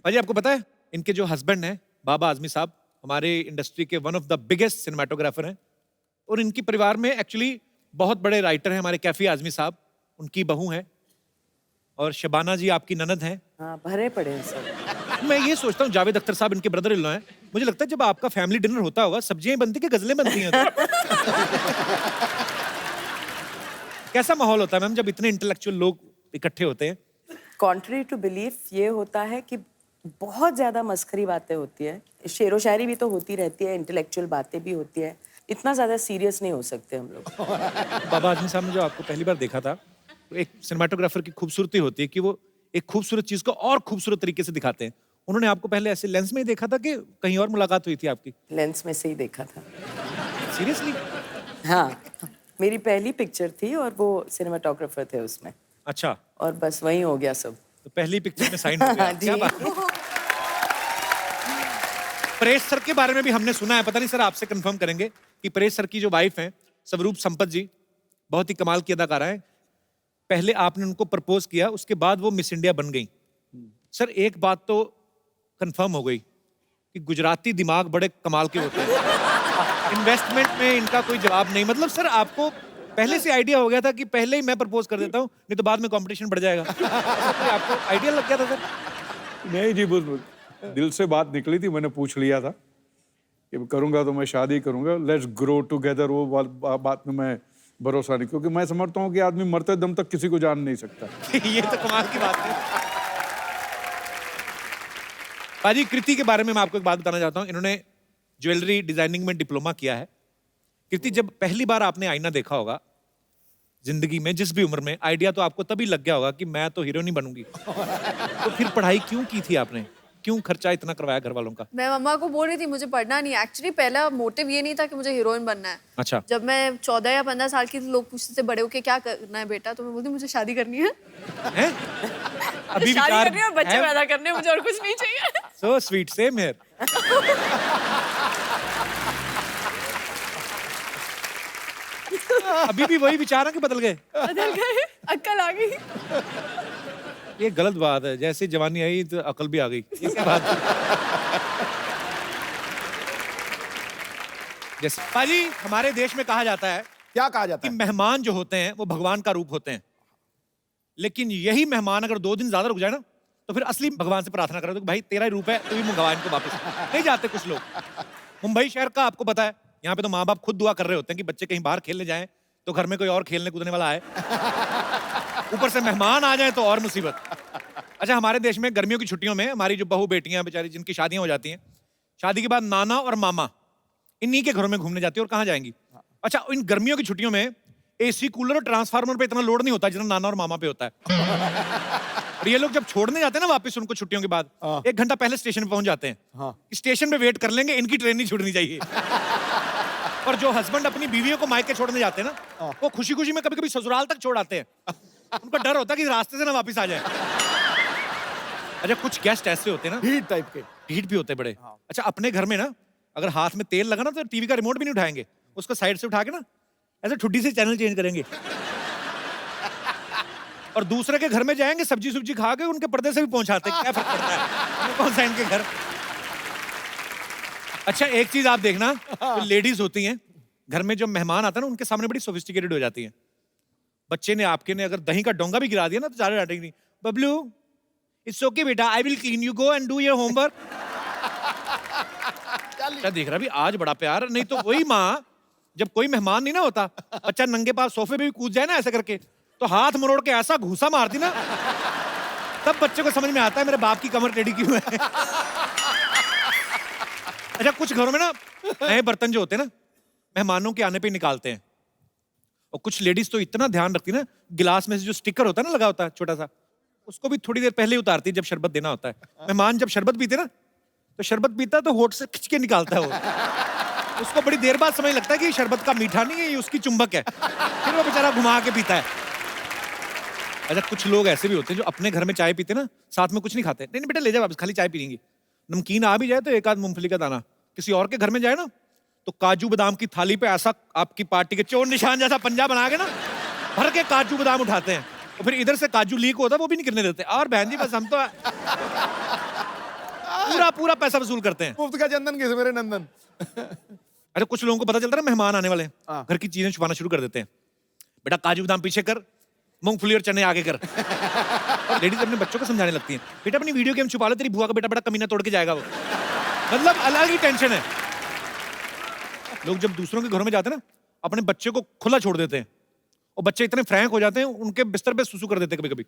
भाजी आपको पता है इनके जो हस्बैंड हैं बाबा आजमी साहब हमारे इंडस्ट्री के one of the biggest cinematographer हैं और इनकी परिवार में एक्चुअली बहुत बड़े राइटर हैं हमारे कैफी आजमी साहब, उनकी बहू हैं और शबाना जी आपकी ननद हैं। हाँ, भरे पड़े हैं सब। मैं ये सोचता हूँ जावेद अख्तर साहब इनके ब्रदर इन लॉ हैं, मुझे लगता है जब आपका फैमिली डिनर होता होगा सब्जियां बनती कि गजलें बनती हैं कैसा माहौल होता है मैम जब इतने इंटेलेक्चुअल लोग इकट्ठे होते हैं? कॉन्ट्री टू बिलीफ ये होता है कि बहुत ज्यादा मस्खरी बातें होती है, शेरो शायरी भी तो होती रहती है, इंटेलेक्चुअल बातें भी होती है, इतना ज्यादा सीरियस नहीं हो सकते हम लोग। बाबा आजमी साहब ने जो आपको पहली बार देखा था, एक सिनेमाटोग्राफर की खूबसूरती होती है कि वो एक खूबसूरत चीज को और खूबसूरत तरीके से दिखाते हैं। उन्होंने आपको पहले ऐसे लेंस में ही देखा था कि कहीं और मुलाकात हुई थी आपकी? लेंस में से ही देखा था। सीरियसली? हाँ, मेरी पहली पिक्चर थी और वो सिनेमाटोग्राफर थे उसमें। अच्छा, और बस वहीं हो गया सब। तो पहली पिक्चर में साइन हो गया। क्या बात है। परेश सर के बारे में भी हमने सुना है, पता नहीं सर आपसे कंफर्म करेंगे कि परेश सर की जो वाइफ हैं स्वरूप संपत जी बहुत ही कमाल की अदाकारा हैं। पहले आपने उनको प्रपोज किया, उसके बाद वो मिस इंडिया बन गई। सर एक बात तो कंफर्म हो गई कि गुजराती दिमाग बड़े कमाल के होते हैं। इन्वेस्टमेंट में इनका कोई जवाब नहीं। मतलब सर आपको पहले से आइडिया हो गया था कि पहले ही मैं प्रपोज कर देता हूँ नहीं तो बाद में कंपटीशन बढ़ जाएगा। आपको आइडिया लग गया था सर? नहीं जी, दिल से बात निकली थी, मैंने पूछ लिया था कि करूंगा तो मैं शादी करूंगा, लेट्स ग्रो टुगेदर। वो बात में मैं भरोसा नहीं, क्योंकि मैं समझता हूँ कि आदमी मरते दम तक किसी को जान नहीं सकता। ये तो कमाल की बात है। पाजी कृति के बारे में मैं आपको एक बात बताना चाहता हूँ। इन्होंने ज्वेलरी डिजाइनिंग में डिप्लोमा किया है। कृति जब पहली बार आपने आईना देखा होगा जिंदगी में जिस भी उम्र में, आइडिया तो आपको तभी लग गया होगा कि मैं तो हीरोइन ही बनूंगी। तो फिर पढ़ाई क्यों की थी आपने? क्यों खर्चा इतना करवाया घर वालों का? मैं मम्मा को बोल रही थी मुझे पढ़ना नहीं है। एक्चुअली पहला मोटिव ये नहीं था कि मुझे हीरोइन बनना है। अच्छा। जब मैं 14 या 15 साल की थी, लोग पूछते थे बड़े होके क्या करना है बेटा, तो मैं बोलती मुझे शादी करनी है। हैं? अभी शादी विचार करनी है और बच्चे पैदा करने, मुझे और कुछ नहीं चाहिए। So sweet, same here. अभी भी वही विचार है कि बदल गए? बदल गए, अक्ल आ गई। ये गलत बात है, जैसे जवानी आई तो अकल भी आ गई। ये क्या बात है? जैसे पाजी हमारे देश में कहा जाता है, क्या कहा जाता कि है? मेहमान जो होते हैं वो भगवान का रूप होते हैं, लेकिन यही मेहमान अगर 2 दिन ज्यादा रुक जाए ना तो फिर असली भगवान से प्रार्थना करो तो भाई तेरा ही रूप है, तू ही मंगवा इनको वापस। नहीं जाते कुछ लोग। मुंबई शहर का आपको पता है, यहाँ पे तो माँ बाप खुद दुआ कर रहे होते हैं कि बच्चे कहीं बाहर खेलने जाएं तो घर में कोई और खेलने कूदने वाला आए, ऊपर से मेहमान आ जाए तो और मुसीबत। अच्छा, हमारे देश में गर्मियों की छुट्टियों में हमारी जो बहू बेटियां बेचारी जिनकी शादियां हो जाती हैं, शादी के बाद नाना और मामा इन्हीं के घरों में घूमने जाती है। और कहाँ जाएंगी? अच्छा, इन गर्मियों की छुट्टियों में एसी कूलर और ट्रांसफार्मर पे इतना लोड नहीं होता जितना नाना और मामा पे होता है। और ये लोग जब छोड़ने जाते हैं ना वापस उनको छुट्टियों के बाद, 1 घंटा पहले स्टेशन पे पहुंच जाते हैं। स्टेशन पे वेट कर लेंगे, इनकी ट्रेन नहीं छूटनी चाहिए। और जो हस्बैंड अपनी बीवियों को मायके छोड़ने जाते हैं ना, वो खुशी खुशी में कभी कभी ससुराल तक छोड़ आते हैं। उनका डर होता है कि रास्ते से ना वापस आ जाए। अच्छा, कुछ गेस्ट ऐसे होते हैं ना, हीट टाइप के। हीट भी होते हैं बड़े। अच्छा, अपने घर में ना अगर हाथ में तेल लगा ना तो टीवी का रिमोट भी नहीं उठाएंगे, उसको साइड से उठा के ना ऐसे ठुड्डी से चैनल चेंज करेंगे। और दूसरे के घर में जाएंगे, सब्जी सुब्जी खा के उनके पर्दे से भी पहुंचाते हैं। क्या फर्क पड़ता है, कौन सा इनके घर। अच्छा, एक चीज आप देखना, तो लेडीज होती हैं घर में, जो मेहमान आता है ना उनके सामने बड़ी सोफिस्टिकेटेड हो जाती हैं। बच्चे ने आपके ने अगर दही का डोंगा भी गिरा दिया ना तो ज्यादा डांटेंगे नहीं। बबलू इट्स ओके बेटा, I will clean, you go and do your homework. क्या देख रहा भी, आज बड़ा प्यार। नहीं तो वही माँ जब कोई मेहमान नहीं ना होता, बच्चा नंगे पास सोफे पे भी कूद जाए ना ऐसे करके, तो हाथ मरोड़ के ऐसा घूसा मारती ना, तब बच्चे को समझ में आता है मेरे बाप की कमर टेढ़ी क्यों है। अच्छा, कुछ घरों में ना नए बर्तन जो होते हैं ना मेहमानों के आने पे निकालते हैं, और कुछ लेडीज तो इतना ध्यान रखती है ना, गिलास में से जो स्टिकर होता है ना लगा होता है छोटा सा, उसको भी थोड़ी देर पहले ही उतारती है जब शरबत देना होता है। मेहमान जब शरबत पीते ना तो शरबत पीता तो होठ से खिंच के निकालता है वो। उसको बड़ी देर बाद समझ लगता है कि ये शरबत का मीठा नहीं है, ये उसकी चुंबक है। फिर वो बेचारा घुमा के पीता है। अच्छा, कुछ लोग ऐसे भी होते हैं जो अपने घर में चाय पीते ना, साथ में कुछ नहीं खाते। नहीं बेटा ले जाओ वापस, खाली चाय पी लेंगे। नमकीन आ भी जाए तो एक आध मूंगफली का दाना। किसी और के घर में जाए ना तो काजू बादाम की थाली पे ऐसा आपकी पार्टी के चोर निशान जैसा पंजा बना के ना भर के काजू बादाम उठाते हैं, और फिर इधर से काजू लीक होता है वो भी नहीं गिरने देते। और बहन जी बस हम तो पूरा पूरा पैसा वसूल करते हैं। मुफ्त का चंदन किस मेरे नंदन। अरे कुछ लोगों को पता चलता है ना मेहमान आने वाले हैं, हाँ। घर की चीजें छुपाना शुरू कर देते हैं। बेटा काजू बादाम पीछे कर, मूंगफली और चने आगे कर। और लेडीज अपने बच्चों को समझाने लगती हैं, बेटा अपनी वीडियो गेम छुपा लो, तेरी बुआ का बेटा बड़ा कमीना तोड़ के जाएगा वो। मतलब अलग ही टेंशन है। लोग जब दूसरों के घरों में जाते हैं ना, अपने बच्चे को खुला छोड़ देते हैं, और बच्चे इतने फ्रैंक हो जाते हैं, उनके बिस्तर पे सुसु कर देते हैं कभी कभी।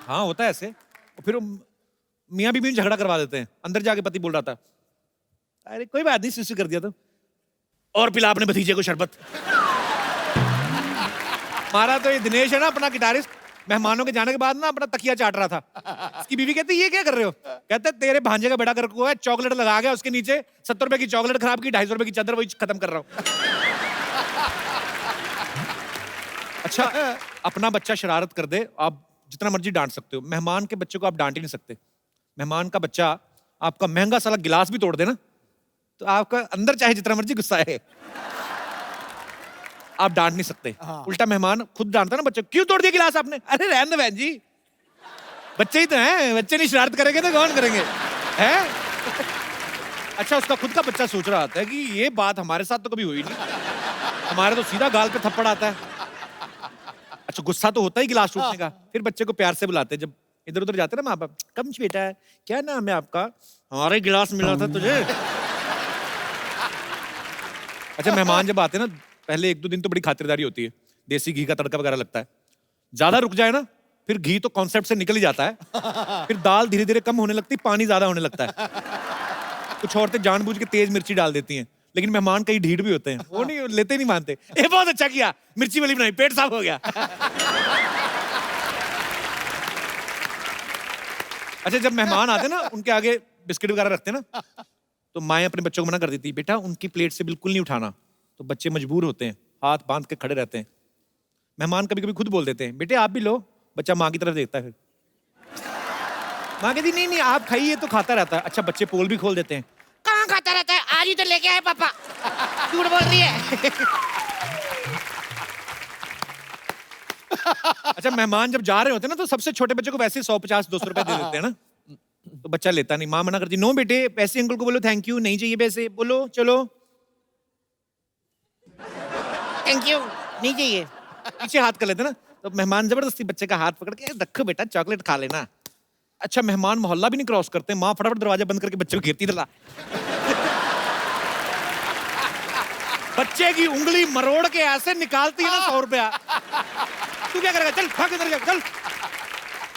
हाँ होता है ऐसे। और फिर मियाँ बीवी में झगड़ा करवा देते हैं। अंदर जाके पति बोल रहा था, अरे कोई बात नहीं, सुसु कर दिया तो, और पिला अपने भतीजे को शरबत। हमारा तो ये दिनेश है ना, अपना गिटारिस्ट, मेहमानों के जाने के बाद ना अपना तकिया चाट रहा था। उसकी बीवी कहती ये क्या कर रहे हो? कहते तेरे भांजे का बेटा कर को है, चॉकलेट लगा गया उसके नीचे, 70 रुपए की चॉकलेट खराब की, 250 रुपए की चादर, वही खत्म कर रहा हूं। अच्छा, अपना बच्चा शरारत कर दे, आप जितना मर्जी डांट सकते हो, मेहमान के बच्चे को आप डांट ही नहीं सकते। मेहमान का बच्चा आपका महंगा साला गिलास भी तोड़ दे ना, तो आपका अंदर चाहे जितना मर्जी गुस्सा है, आप डांट नहीं सकते। उल्टा मेहमान खुद डांटता ना बच्चे, क्यों तोड़ दिया गिलास आपने? अरे रहने दो बहन जी, बच्चे ही तो हैं, बच्चे नहीं शरारत करेंगे तो कौन करेंगे, हैं? अच्छा, उसका खुद का बच्चा सोच रहा होता है कि ये बात हमारे साथ तो कभी हुई नहीं, हमारे तो सीधा गाल पे थप्पड़ आता है। अच्छा, गुस्सा तो होता ही गिलास टूटने का। फिर बच्चे को प्यार से बुलाते हैं, जब इधर उधर जाते हैं ना माँ बाप, कम बेटा, क्या नाम है आपका? हमारा गिलास मिला था तुझे। अच्छा, मेहमान जब आते हैं ना, पहले 1-2 दिन तो बड़ी खातिरदारी होती है, देसी घी का तड़का वगैरह लगता है। ज्यादा रुक जाए ना, फिर घी तो कॉन्सेप्ट से निकल ही जाता है। फिर दाल धीरे धीरे कम होने लगती, पानी ज्यादा होने लगता है। कुछ औरतें जानबूझ के तेज मिर्ची डाल देती हैं, लेकिन मेहमान कई ढीठ भी होते हैं, वो नहीं लेते, नहीं मानते। ये बहुत अच्छा किया, मिर्ची वाली बनाई, पेट साफ हो गया। अच्छा, जब मेहमान आते ना, उनके आगे बिस्किट वगैरह रखते ना, तो माएं अपने बच्चों को मना कर देती, बेटा उनकी प्लेट से बिल्कुल नहीं उठाना। तो बच्चे मजबूर होते हैं, हाथ बांध के खड़े रहते हैं। मेहमान कभी कभी खुद बोल देते हैं, बेटे आप भी लो। बच्चा माँ की तरफ देखता है, फिर माँ कहती नहीं नहीं आप खाइए, तो खाता रहता है। अच्छा, बच्चे पोल भी खोल देते हैं, कहाँ खाता रहता है, आज ही तो लेके आए पापा, झूठ बोल रही है। अच्छा, मेहमान जब जा रहे होते हैं ना, तो सबसे छोटे बच्चे को वैसे 150-200 रुपए दे देते हैं ना, तो बच्चा लेता नहीं, माँ मना करती, नो बेटे पैसे अंकल को बोलो थैंक यू, नहीं चाहिए पैसे, बोलो चलो थैंक यू, नहीं चाहिए। पीछे हाथ कर लेते ना, तो मेहमान जबरदस्ती बच्चे का हाथ पकड़ के, रखो बेटा चॉकलेट खा लेना। अच्छा, मेहमान मोहल्ला भी नहीं क्रॉस करते, माँ फटाफट दरवाजा बंद करके बच्चे को घेरती रहा। बच्चे की उंगली मरोड़ के ऐसे निकालती है ना 100 रुपया। तू क्या करेगा, चल भाग इधर चल।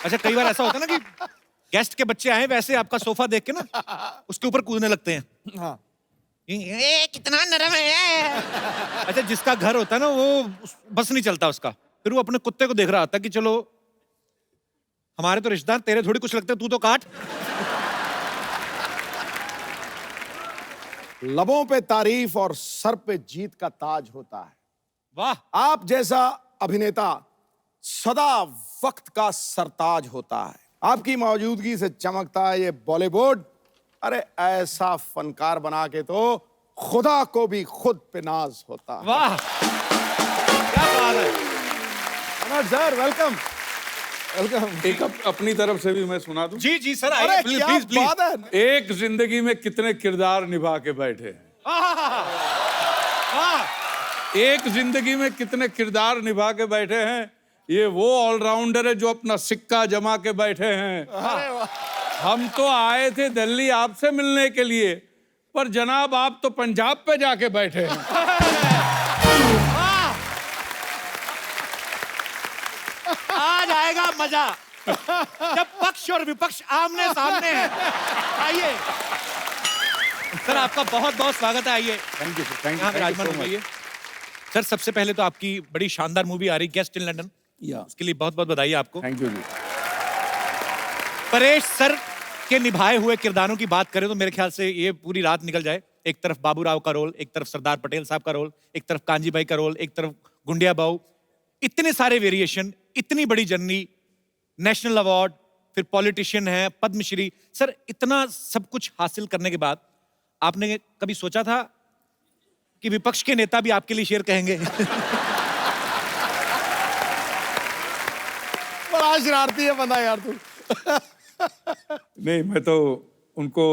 अच्छा, कई बार ऐसा होता है ना कि गेस्ट के बच्चे आए, वैसे आपका सोफा देख के ना उसके ऊपर कूदने लगते हैं। हाँ। ये कितना नरम है। अच्छा, जिसका घर होता है ना, वो बस नहीं चलता उसका, फिर वो अपने कुत्ते को देख रहा होता है कि चलो हमारे तो रिश्तेदार, तेरे थोड़ी कुछ लगता है, तू तो काट। लबों पे तारीफ और सर पे जीत का ताज होता है। वाह, आप जैसा अभिनेता सदा वक्त का सरताज होता है। आपकी मौजूदगी से चमकता है ये बॉलीवुड। अरे ऐसा फनकार बना के तो खुदा को भी खुद पे नाज होता है। वाह, क्या बात है। Manoj sir, welcome welcome. एक अपनी तरफ से भी मैं सुना दूं? जी जी सर, अरे आइए क्या प्लीज प्लीज। बात है। एक जिंदगी में कितने किरदार निभा के बैठे हैं। वाह, एक जिंदगी में कितने किरदार निभा के बैठे हैं। ये वो ऑलराउंडर है जो अपना सिक्का जमा के बैठे हैं। हम तो आए थे दिल्ली आपसे मिलने के लिए, पर जनाब आप तो पंजाब पे जाके बैठे हैं। आज आएगा मजा जब पक्ष और विपक्ष आमने सामने हैं। आइए सर, आपका बहुत बहुत स्वागत है। आइए, थैंक यू थैंक यहाँ पे राजमान यू। आइए। सर, सबसे पहले तो आपकी बड़ी शानदार मूवी आ रही गेस्ट इन लंदन, उसके लिए बहुत बहुत बधाई आपको। थैंक यू जी। परेश सर के निभाए हुए किरदारों की बात करें तो मेरे ख्याल से ये पूरी रात निकल जाए। एक तरफ बाबूराव का रोल, एक तरफ सरदार पटेल साहब का रोल, एक तरफ कांजी भाई का रोल, एक तरफ गुंडिया बाऊ, इतने सारे वेरिएशन, इतनी बड़ी जर्नी, नेशनल अवार्ड, फिर पॉलिटिशियन है, पद्मश्री। सर, इतना सब कुछ हासिल करने के बाद आपने कभी सोचा था कि विपक्ष के नेता भी आपके लिए शेर कहेंगे? बड़ा शरारती है बंदा यार तू। नहीं, मैं तो उनको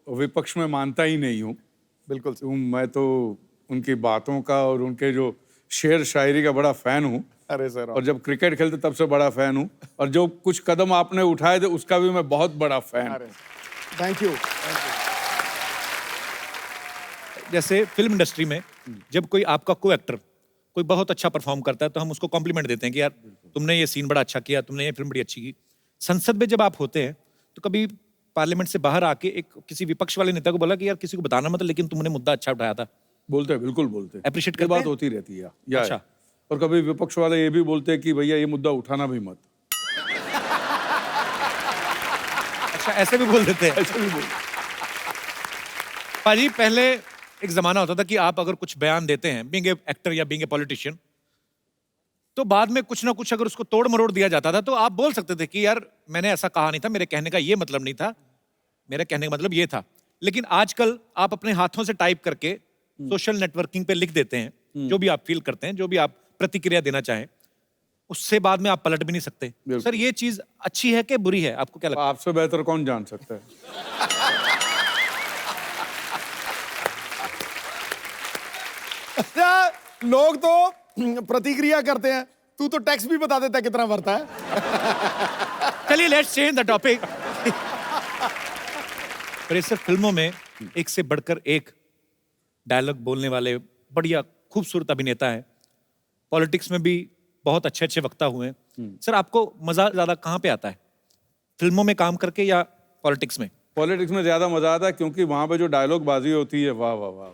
विपक्ष में मानता ही नहीं हूँ। बिल्कुल सही। मैं तो उनकी बातों का और उनके जो शेर शायरी का बड़ा फैन हूँ। अरे सर, और जब क्रिकेट खेलते तब से बड़ा फैन हूँ। और जो कुछ कदम आपने उठाए थे उसका भी मैं बहुत बड़ा फैन। अरे थैंक यू। जैसे फिल्म इंडस्ट्री में जब कोई आपका को एक्टर कोई बहुत अच्छा परफॉर्म करता है तो हम उसको कॉम्प्लीमेंट देते हैं कि यार तुमने ये सीन बड़ा अच्छा किया, तुमने ये फिल्म बड़ी अच्छी की। संसद में जब आप होते हैं तो कभी पार्लियामेंट से बाहर आके एक किसी विपक्ष वाले नेता को बोला कि यार किसी को बताना मत, लेकिन तुमने मुद्दा अच्छा उठाया था? बोलते हैं, बिल्कुल बोलते हैं। Appreciate ये करते बात हैं? होती रहती है। या अच्छा। और कभी विपक्ष वाले ये भी बोलते हैं कि भैया ये मुद्दा उठाना भी मत। अच्छा, ऐसे भी बोल देते हैं। ऐसे भी बोलते हैं। पाजी, पहले एक जमाना होता था कि आप अगर कुछ बयान देते हैं बीइंग ए एक्टर या बीइंग ए पॉलिटिशियन, तो बाद में कुछ ना कुछ अगर उसको तोड़ मरोड़ दिया जाता था तो आप बोल सकते थे कि यार मैंने ऐसा कहा नहीं था, मेरे कहने का ये मतलब नहीं था, मेरे कहने का मतलब ये था। लेकिन आजकल आप अपने हाथों से टाइप करके सोशल नेटवर्किंग पे लिख देते हैं जो भी आप फील करते हैं, जो भी आप प्रतिक्रिया देना चाहें, उससे बाद में आप पलट भी नहीं सकते। सर, ये चीज अच्छी है कि बुरी है? आपको क्या लगता है? आपसे बेहतर कौन जान सकता है। अच्छा, लोग तो प्रतिक्रिया करते हैं, तू तो टैक्स भी बता देता है कितना भरता है। चलिए लेट्स चेंज द टॉपिक। पर इस फिल्मों में एक से बढ़कर एक डायलॉग बोलने वाले बढ़िया खूबसूरत अभिनेता है। पॉलिटिक्स में भी बहुत अच्छे अच्छे वक्ता हुए हैं। सर, आपको मजा ज्यादा कहाँ पे आता है, फिल्मों में काम करके या पॉलिटिक्स में? पॉलिटिक्स में ज्यादा मजा आता है क्योंकि वहां पे जो डायलॉग बाजी होती है, वाह वाह वाह।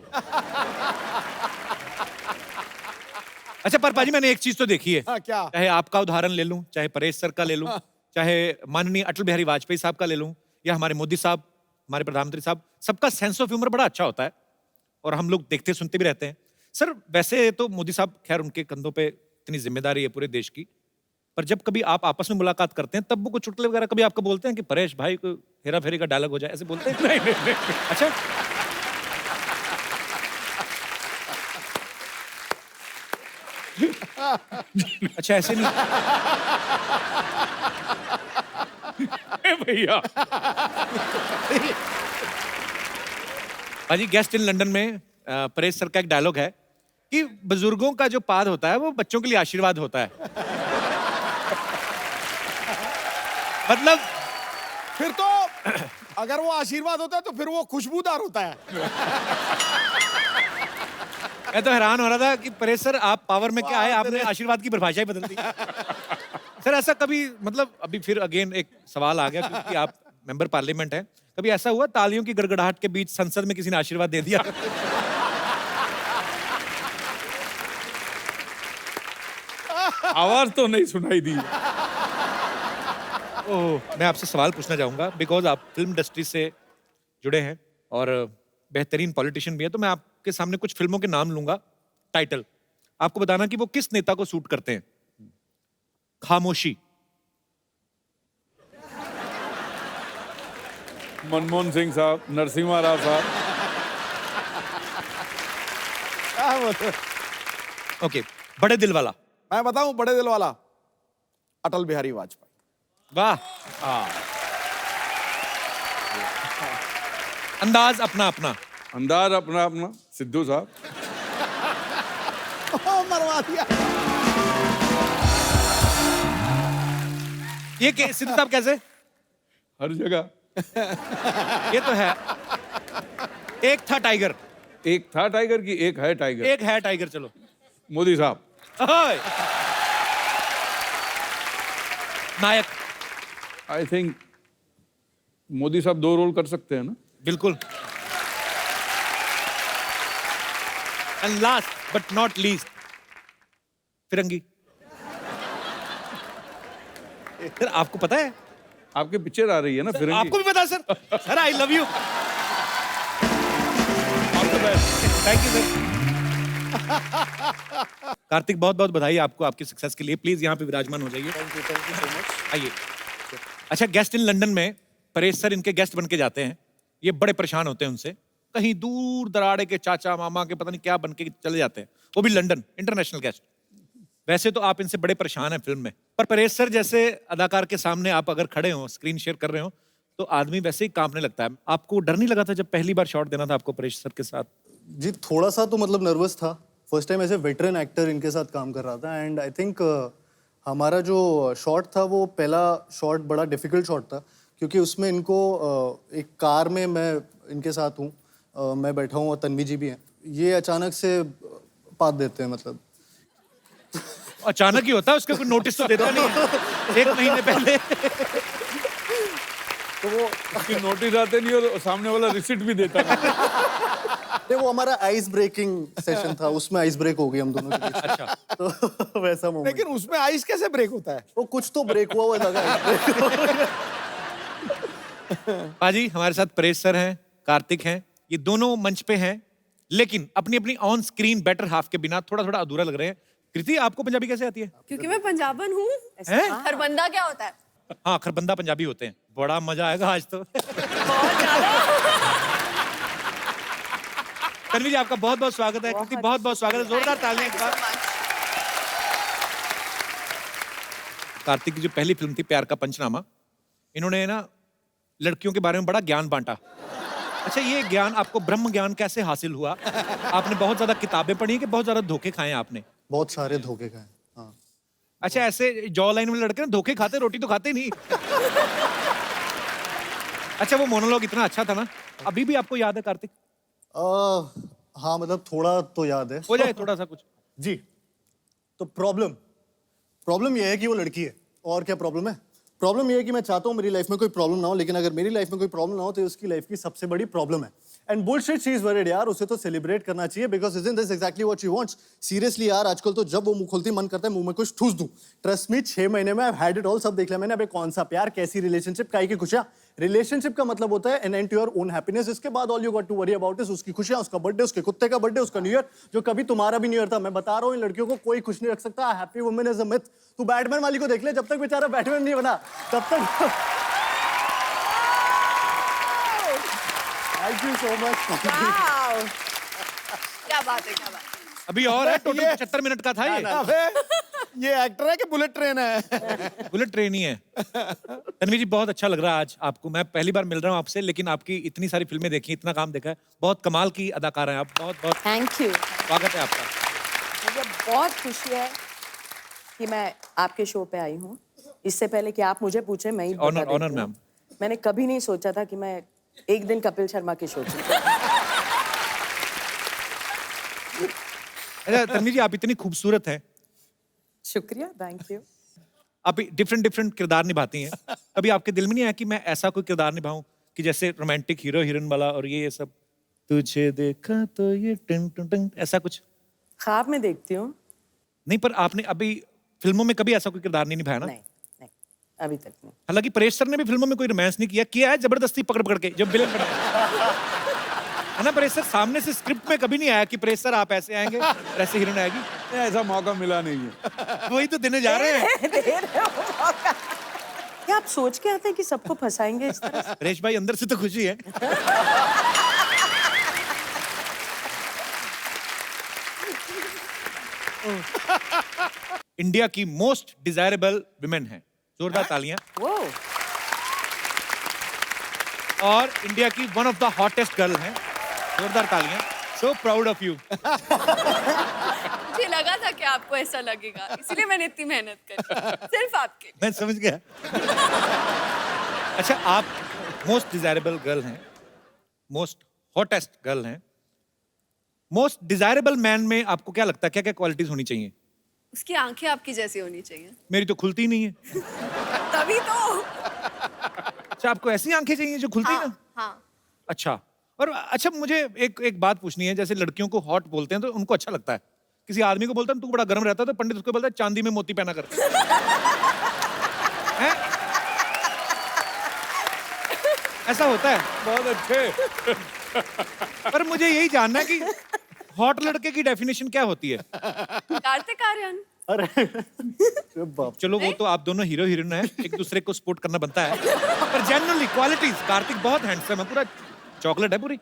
अच्छा, पर पाजी मैंने एक चीज तो देखी है। हाँ, क्या? चाहे आपका उदाहरण ले लूं, चाहे परेश सर का ले लूं, चाहे माननीय अटल बिहारी वाजपेयी साहब का ले लूं, या हमारे मोदी साहब, हमारे प्रधानमंत्री साहब, सबका सेंस ऑफ ह्यूमर बड़ा अच्छा होता है और हम लोग देखते सुनते भी रहते हैं। सर, वैसे तो मोदी साहब, खैर उनके कंधों पे इतनी जिम्मेदारी है पूरे देश की, पर जब कभी आप आपस में मुलाकात करते हैं तब वो कुछ चुटकुले वगैरह कभी आपको बोलते हैं कि परेश भाई को हेरा फेरी का डायलॉग हो जाए, ऐसे बोलते हैं? नहीं, नहीं, नहीं। अच्छा, अच्छा, ऐसे नहीं भैया। भाजी, गेस्ट इन लंदन में परेश सर का एक डायलॉग है कि बुजुर्गों का जो पाद होता है वो बच्चों के लिए आशीर्वाद होता है। मतलब फिर तो अगर वो आशीर्वाद होता है तो फिर वो खुशबूदार होता है। मैं तो हैरान हो रहा था कि परेश सर, आप पावर में क्या आए, आपने आशीर्वाद की परिभाषा ही बदल दी। सर, ऐसा कभी, मतलब अभी फिर अगेन एक सवाल आ गया क्योंकि आप मेंबर पार्लियामेंट हैं, कभी ऐसा हुआ तालियों की गड़गड़ाहट के बीच संसद में किसी ने आशीर्वाद दे दिया? आवाज तो नहीं सुनाई दी। ओह, मैं आपसे सवाल पूछना चाहूंगा बिकॉज आप फिल्म इंडस्ट्री से जुड़े हैं और बेहतरीन पॉलिटिशियन भी है, तो मैं आपके सामने कुछ फिल्मों के नाम लूंगा, टाइटल, आपको बताना कि वो किस नेता को सूट करते हैं। खामोशी, मनमोहन सिंह साहब, नरसिम्हा राव साहब। क्या बोलते? ओके, बड़े दिल वाला, मैं बताऊं, बड़े दिल वाला, अटल बिहारी वाजपेयी। वाह। अंदाज अपना अपना, अंदाज अपना अपना, सिद्धू साहब। मरवा दिया। ये सिद्धू साहब कैसे? हर जगह। ये तो है। एक था टाइगर, एक था टाइगर की एक है टाइगर। एक है टाइगर। चलो, मोदी साहब। ओए। नायक, आई थिंक मोदी साहब 2 रोल कर सकते हैं ना। बिल्कुल। And last but not least, Firangi. Sir, आपको पता है? आपके पिक्चर आ रही है ना फिरंगी। आपको भी पता है sir? Sir, I love you. Thank you sir. Kartik, बहुत बहुत बधाई आपको आपकी सक्सेस के लिए। प्लीज यहाँ पे विराजमान हो जाइए। Thank you so much. आइए। अच्छा, गेस्ट इन लंदन में परेश सर इनके गेस्ट बन के जाते हैं। ये बड़े परेशान होते हैं उनसे, कहीं दूर दराड़े के चाचा मामा के पता नहीं क्या बन के चले जाते हैं, वो भी लंदन, इंटरनेशनल गेस्ट। वैसे तो आप इनसे बड़े परेशान हैं फिल्म में, पर परेश सर जैसे अदाकार के सामने आप अगर खड़े हो, स्क्रीन शेयर कर रहे हो, तो आदमी वैसे ही कांपने लगता है। आपको डर नहीं लगा था जब पहली बार शॉट देना था आपको परेश सर के साथ? जी थोड़ा सा तो मतलब नर्वस था। First time as a veteran actor इनके साथ काम कर रहा था एंड आई थिंक हमारा जो शॉट था वो पहला शॉट बड़ा डिफिकल्ट शॉट था क्योंकि उसमें इनको एक कार में मैं इनके साथ हूँ, मैं बैठा हूँ और तन्वी जी भी हैं। ये अचानक से पात देते हैं मतलब। अचानक ही होता है, उसका कोई नोटिस तो देता नहीं है 1 महीने पहले। तो वो उसकी नोटिस आते नहीं और सामने वाला रिसिट भी देता नहीं। नहीं वो हमारा आइस ब्रेकिंग सेशन था, उसमें आइस ब्रेक हो गई हम दोनों के बीच। अच्छा, तो वैसा मोमेंट। लेकिन उसमें आइस कैसे ब्रेक होता है? वो कुछ तो ब्रेक हुआ लगा। पाजी हमारे साथ परेश सर हैं, कार्तिक हैं, ये दोनों मंच पे हैं, लेकिन अपनी अपनी ऑन स्क्रीन बेटर हाफ के बिना थोड़ा थोड़ा अधूरा लग रहे हैं। कृति, आपको पंजाबी कैसे आती है? क्योंकि मैं पंजाबन हूँ। हैं? खरबंदा क्या होता है? हाँ, खरबंदा पंजाबी होते हैं। बड़ा मजा आएगा आज तो। बहुत ज्यादा। तन्वी जी, आपका बहुत बहुत स्वागत है। कृति, बहुत बहुत स्वागत है। जोरदार तालियां एक बार। कार्तिक की जो पहली फिल्म थी प्यार का पंचनामा, इन्होंने ना लड़कियों के बारे में बड़ा ज्ञान बांटा। अच्छा, ये ज्ञान आपको ब्रह्म ज्ञान कैसे हासिल हुआ? आपने बहुत ज्यादा किताबें पढ़ी हैं कि बहुत ज्यादा धोखे खाए हैं आपने? बहुत सारे धोखे खाए। हाँ। अच्छा, ऐसे जॉ लाइन में लड़के ना धोखे खाते, रोटी तो खाते नहीं। अच्छा, वो मोनोलॉग इतना अच्छा था ना, अभी भी आपको याद है कार्तिक? हाँ मतलब थोड़ा तो याद है। हो जाए थोड़ा सा कुछ। जी तो प्रॉब्लम ये है कि वो लड़की है। और क्या प्रॉब्लम है? प्रॉब्लम ये है कि मैं चाहता हूँ मेरी लाइफ में कोई प्रॉब्लम ना हो, लेकिन अगर मेरी लाइफ में कोई प्रॉब्लम ना हो तो उसकी लाइफ की सबसे बड़ी प्रॉब्लम है। And bullshit she is worried यार, उसे तो सेलिब्रेट करना चाहिए because isn't this exactly what she wants. Seriously यार, आजकल तो जब वो मुंह खोलती मन करता है मुंह में कुछ ठूस दूं। ट्रस्ट मी, 6 महीने में I have had it all, सब देख लिया मैंने। अबे कौन सा प्यार, कैसी रिलेशनशिप, काई की खुशियां। रिलेशनशिप का मतलब होता है an end to your own happiness. इसके बाद all you got to worry about is उसकी खुशियां, उसका बर्थडे, उसके कुत्ते का बर्थडे, उसका न्यू ईयर, जो कभी तुम्हारा भी न्यू ईयर था। मैं बता रहा हूँ इन लड़कियों को कोई खुश नहीं रख सकता। Happy women is a myth. तू बैटमैन वाली को देख ले, जब तक बेचारा बैटमैन नहीं बना तब तक। Thank you so much. क्या बात है, क्या बात है। अभी और है, टोटल 75 मिनट का था ये। अबे ये एक्टर है कि बुलेट ट्रेन है? बुलेट ट्रेन ही है। तन्वी जी, बहुत अच्छा लग रहा है आज आपको। मैं पहली बार मिल रहा हूँ आपसे, लेकिन आपकी इतनी सारी फिल्में देखी, इतना काम देखा है, बहुत कमाल की अदाकार हैं आप। बहुत बहुत थैंक यू। स्वागत है आपका। मुझे बहुत खुशी है कि मैं आपके शो पे आई हूँ। इससे पहले कि आप मुझे पूछे, मैं ही बता ऑनर देती हूँ। मैम। मैंने कभी नहीं सोचा था कि मैं एक दिन कपिल शर्मा के शो पे। अच्छा तन्वी जी, आप इतनी खूबसूरत हैं, शुक्रिया, थैंक यू। आप डिफरेंट डिफरेंट किरदार निभाती हैं। कभी आपके दिल में नहीं आया कि मैं ऐसा कोई किरदार निभाऊं कि जैसे रोमांटिक हीरो हीरोइन वाला और ये सब, तुझे देखा तो ये टिंग टिंग टिंग, ऐसा कुछ? ख्वाब में देखती हूँ। नहीं, पर आपने अभी फिल्मों में कभी ऐसा कोई किरदार नहीं निभाया ना? नहीं नहीं, अभी तक नहीं। हालांकि परेश सर ने भी फिल्मों में कोई रोमांस नहीं किया है जबरदस्ती पकड़ पकड़ के, जब विलेन बना है ना। परेश सर सामने से स्क्रिप्ट में कभी नहीं आया कि परेश सर आप ऐसे आएंगे और ऐसे हीरोइन आएगी। ऐसा मौका मिला नहीं है। वही तो देने जा रहे हैं। दे रहे हो मौका। क्या आप सोच के आते हैं कि सबको फंसाएंगे इस तरह से? परेश भाई, अंदर से तो खुशी है। इंडिया की मोस्ट डिजायरेबल विमेन है, जोरदार तालियां। वो और इंडिया की one of the hottest girl हैं, जोरदार तालियां। So proud of you. मुझे लगा था कि आपको ऐसा लगेगा, इसलिए मैंने इतनी मेहनत करी सिर्फ आपके। मैं समझ गया। अच्छा, आप मोस्ट डिजायरेबल गर्ल हैं, मोस्ट हॉटेस्ट गर्ल हैं। मोस्ट डिजायरेबल मैन में आपको क्या लगता है, क्या क्या क्वालिटीज होनी चाहिए? उसकी आंखें आपकी जैसी होनी चाहिए। मेरी तो खुलती ही नहीं है। तभी तो। अच्छा, आपको ऐसी आंखें चाहिए जो खुलती ना? हाँ। अच्छा, और अच्छा मुझे एक बात पूछनी है। जैसे लड़कियों को हॉट बोलते हैं तो उनको अच्छा लगता है, किसी आदमी को बोलता है तू बड़ा गर्म रहता है तो पंडित उसको बोलता है चांदी में मोती पहना कर। हैं? ऐसा होता है। बहुत अच्छे। पर मुझे यही जानना है कि हॉट लड़के की डेफिनेशन क्या होती है? कार्तिक आर्यन। अरे बाप। चलो, वो तो आप दोनों हीरो हीरोइन हैं, एक दूसरे को सपोर्ट करना बनता है, पर जनरली क्वालिटीज, कार्तिक बहुत हैंडसम है, पूरा चॉकलेट है पूरी।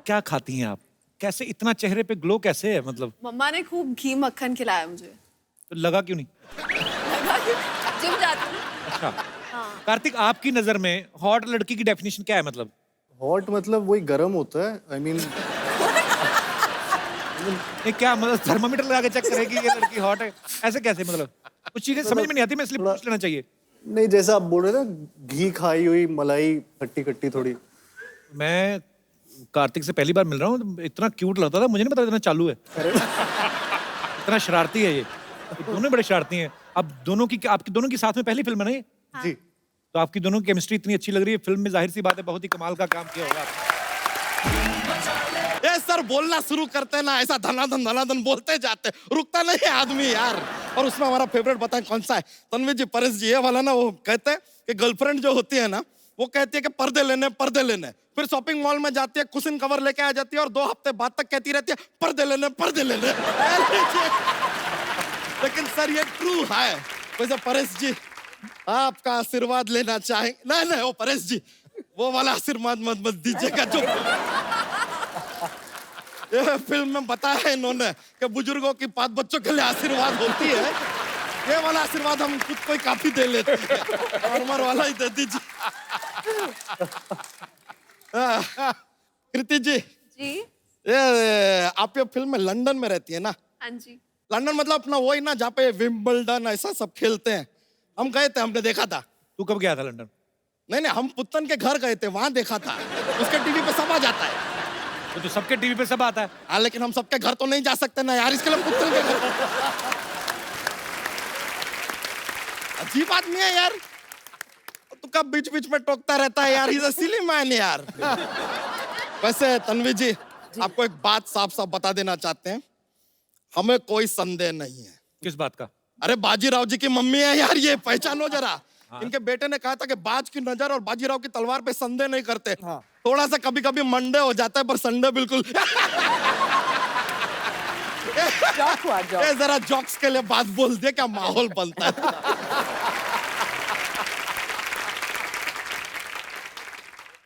क्या खाती हैं आप? कैसे इतना चेहरे पे ग्लो कैसे है? मतलब मम्मा ने खूब घी मक्खन खिलाया मुझे। तो लगा क्यों नहीं? लगा कि जिम जाती हूँ। अच्छा कार्तिक, आपकी नजर में हॉट लड़की की डेफिनेशन क्या है? मतलब हॉट मतलब वही गर्म होता है, आई मीन ये क्या मतलब थर्मामीटर लगा के चेक करेगी ये लड़की हॉट है? ऐसे कैसे? मतलब कुछ चीजें समझ में नहीं आती, मैं इसलिए पूछ लेना चाहिए। नहीं, जैसा आप बोल रहे थे ना, घी खाई हुई मलाई खट्टी खट्टी थोड़ी। मैं कार्तिक से पहली बार मिल रहा हूँ, इतना क्यूट लगता था, मुझे नहीं पता इतना चालू है। इतना शरारती है ये दोनों बड़े शरारती हैं। अब दोनों की, आपकी दोनों की साथ में पहली फिल्म है ना ये? जी। तो आपकी दोनों की केमिस्ट्री इतनी अच्छी लग रही है, फिल्म में जाहिर सी बात है बहुत ही कमाल का काम किया होगा आपने। ये सर बोलना शुरू करते ना ऐसा धनाधन बोलते जाते, रुकता नहीं है आदमी यार। और उसमें हमारा फेवरेट बताएं कौन सा है? तन्वी जी, परेश जी, ये वाला ना, वो कहते हैं कि गर्लफ्रेंड जो होती है ना, वो कहती है कि पर्दे लेने, फिर शॉपिंग मॉल में जाती है, कुशन कवर लेके आ जाती है और 2 हफ्ते बाद तक कहती रहती है पर्दे लेने। लेकिन सर ये ट्रू है। वैसे परेश जी, आपका आशीर्वाद लेना चाहेंगे? नहीं, वो परेश जी, वो वाला आशीर्वाद मत दीजिएगा जो ये फिल्म में बताया है इन्होंने कि बुजुर्गों की बात बच्चों के लिए आशीर्वाद होती है। ये वाला आशीर्वाद हम खुद को ही काफी दे लेते हैं, नॉर्मल वाला ही दे दीजिए। कृति जी, ये आप ये फिल्म में लंदन में रहती है ना? हाँ जी। लंदन मतलब अपना वही ना जहाँ पे विंबलडन ऐसा सब खेलते हैं। हम गए थे, हमने देखा था। तू कब गया था लंदन? नहीं, हम पुत्तन के घर गए थे, वहां देखा था। उसके टीवी पे सब आ जाता है। तो सबके टीवी पे सब आता है। हाँ, लेकिन हम सबके घर तो नहीं जा सकते ना यार, इसके लिए पुत्तन के घर। अजीब आदमी है यार, तू कब बीच में टोकता रहता है यार, इज सिली मैन यार। वैसे तन्वी जी, आपको एक बात साफ बता देना चाहते हैं, हमें कोई संदेह नहीं है। किस बात का? अरे बाजीराव जी की मम्मी है यार, ये पहचानो जरा। इनके बेटे ने कहा था कि बाज की नजर और बाजीराव की तलवार पे संदेह नहीं करते। थोड़ा सा कभी मंडे हो जाता है, पर संडे बिल्कुल। जॉक हुआ, जॉक। ये जरा जॉक्स के लिए बात बोल दे, क्या माहौल बनता है।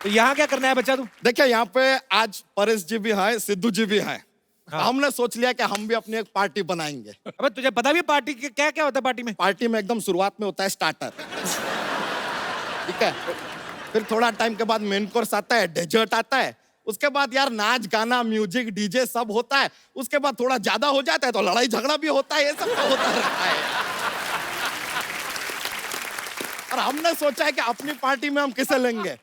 तो यहाँ क्या करना है बच्चा तू? देखिए, यहाँ पे आज परेश जी भी हैं, सिद्धू जी भी हैं। हमने सोच लिया कि हम भी अपनी एक पार्टी बनाएंगे। अबे तुझे पता भी है पार्टी क्या क्या होता है पार्टी में? पार्टी में एकदम शुरुआत में होता है स्टार्टर, ठीक है, फिर थोड़ा टाइम के बाद मेन कोर्स आता है, डेजर्ट आता है, उसके बाद यार नाच गाना म्यूजिक डीजे सब होता है, उसके बाद थोड़ा ज्यादा हो जाता है तो लड़ाई झगड़ा भी होता है, ये सब तो होता रहता है। और हमने सोचा है कि अपनी पार्टी में हम किसे लेंगे।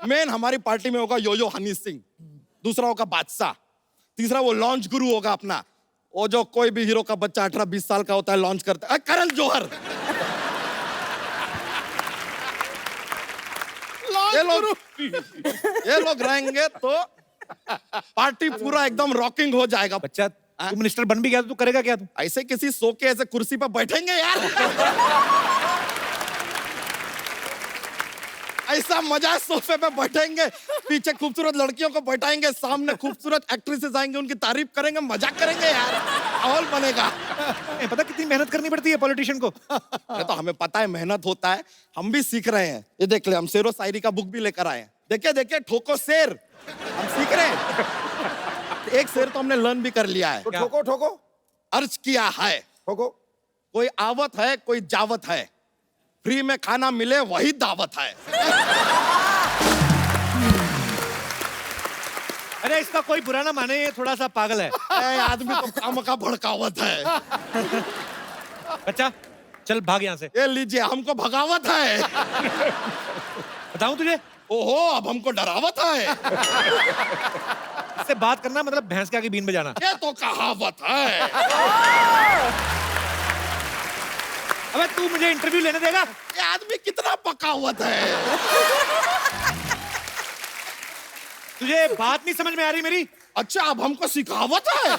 मेन हमारी पार्टी में होगा यो हनी सिंह, दूसरा होगा बादशाह, तीसरा वो लॉन्च गुरु होगा अपना, वो जो कोई भी हीरो का बच्चा 18-20 साल का होता है लॉन्च करता है, करण जौहर। ये लोग रहेंगे तो पार्टी पूरा एकदम रॉकिंग हो जाएगा। बच्चा तू मिनिस्टर बन भी गया तो तू करेगा क्या? तू ऐसे किसी सो के ऐसे कुर्सी पर बैठेंगे यार। ऐसा मजा, सोफे पे बैठेंगे, पीछे खूबसूरत लड़कियों को बैठाएंगे, सामने खूबसूरत एक्ट्रेसेस आएंगे, उनकी तारीफ करेंगे, मजाक करेंगे यार, माहौल बनेगा। पता कितनी मेहनत करनी पड़ती है पॉलिटिशियन को? अरे तो हमें पता है मेहनत होता है, हम भी सीख रहे हैं। ये देख ले, हम शेरो शायरी का बुक भी लेकर आए हैं। देखिए ठोको शेर, हम सीख रहे हैं। एक शेर तो हमने लर्न भी कर लिया है। तो ठोको अर्ज किया है, ठोको। कोई आवत है कोई जावत है, फ्री में खाना मिले वही दावत है। अरे इसका कोई बुरा ना माने, ये थोड़ा सा पागल है। ए, आदमी तो काम का भड़कावत है। बच्चा चल भाग यहाँ से। ये लीजिए, हमको भगावत है। बताऊं तुझे? ओहो, अब हमको डरावत है। इससे बात करना मतलब भैंस के आगे बीन बजाना। ये तो कहावत है। अबे तू मुझे इंटरव्यू लेने देगा? ये आदमी कितना पकावत है। तुझे बात नहीं समझ में आ रही मेरी? अच्छा, अब हमको सिखावत है।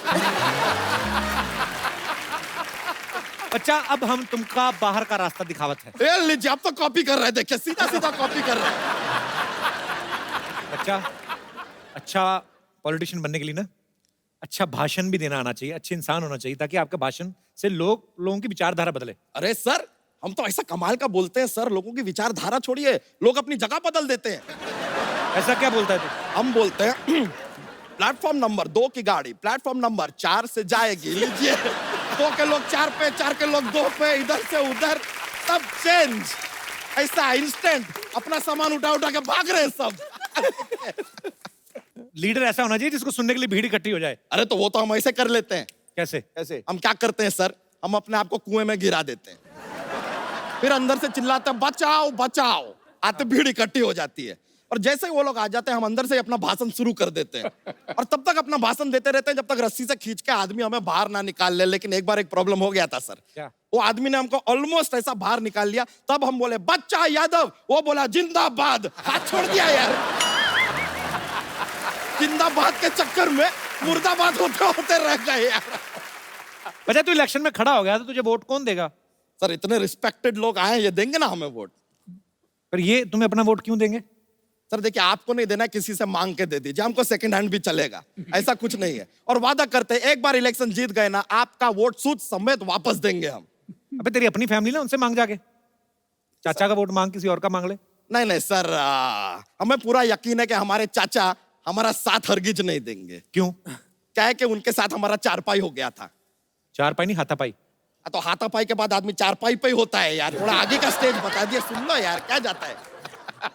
बच्चा अब हम तुमका बाहर का रास्ता दिखावत है। ये लीजिए, आप तो कॉपी कर रहे हैं, देखिए सीधा कॉपी कर रहे हैं। बच्चा अच्छा पॉलिटिशियन बनने के लिए ना अच्छा भाषण भी देना आना चाहिए, अच्छे इंसान होना चाहिए, ताकि आपके भाषण से लोगों की विचारधारा बदले। अरे सर, हम तो ऐसा कमाल का बोलते हैं सर, लोगों की विचारधारा छोड़िए, लोग अपनी जगह बदल देते हैं। ऐसा क्या बोलता है तू? हम बोलते हैं प्लेटफॉर्म नंबर 2 की गाड़ी प्लेटफॉर्म नंबर 4 से जाएगी, लीजिए 2 के लोग 4 पे, 4 के लोग 2 पे, इधर से उधर सब चेंज। ऐसा इंस्टेंट अपना सामान उठा उठा के भाग रहे हैं सब। लीडर ऐसा होना चाहिए जिसको सुनने के लिए भीड़ इकट्ठी हो जाए। अरे तो वो तो हम ऐसे कर लेते हैं। कैसे? कैसे? हम क्या करते हैं सर, हम अपने आप को कुएं में गिरा देते हैं, फिर अंदर से चिल्लाते हैं बचाओ बचाओ, आते भीड़ इकट्ठी हो जाती है, और जैसे ही वो लोग आ जाते हैं हम अंदर से अपना भाषण शुरू कर देते हैं, और तब तक अपना भाषण देते रहते हैं जब तक रस्सी से खींच के आदमी हमें बाहर ना निकाल ले। लेकिन एक बार एक प्रॉब्लम हो गया था सर। क्या? वो आदमी ने हमको ऑलमोस्ट ऐसा बाहर निकाल लिया, तब हम बोले बच्चा यादव, वो बोला जिंदाबाद, हाथ छोड़ दिया यार। जिंदाबाद के चक्कर में मुर्दाबाद होते होते रह गए यार। अच्छा, तू इलेक्शन में खड़ा हो गया तो तुझे वोट कौन देगा? सर इतने रिस्पेक्टेड लोग आए, ये देंगे ना हमें वोट। पर ये तुम्हें अपना वोट क्यों देंगे? सर देखिए, आपको नहीं देना, किसी से मांग के दे दीजिए, हमको सेकंड हैंड भी चलेगा, ऐसा कुछ नहीं है। और वादा करते हैं एक बार इलेक्शन जीत गए ना, आपका वोट सूद समेत वापस देंगे हम। अबे तेरी अपनी फैमिली ना, उनसे मांग जाके। चाचा का वोट मांग, किसी और का मांग ले। नहीं नहीं सर, हमें पूरा यकीन है कि हमारे चाचा हमारा साथ हरगिज नहीं देंगे। क्यों? क्या है कि उनके साथ हमारा चारपाई हो गया था। चारपाई नहीं, हाथापाई। तो हाथापाई के बाद आदमी चारपाई पे ही होता है यार, थोड़ा आगे का स्टेज बता दिया, सुन लो यार, क्या जाता है।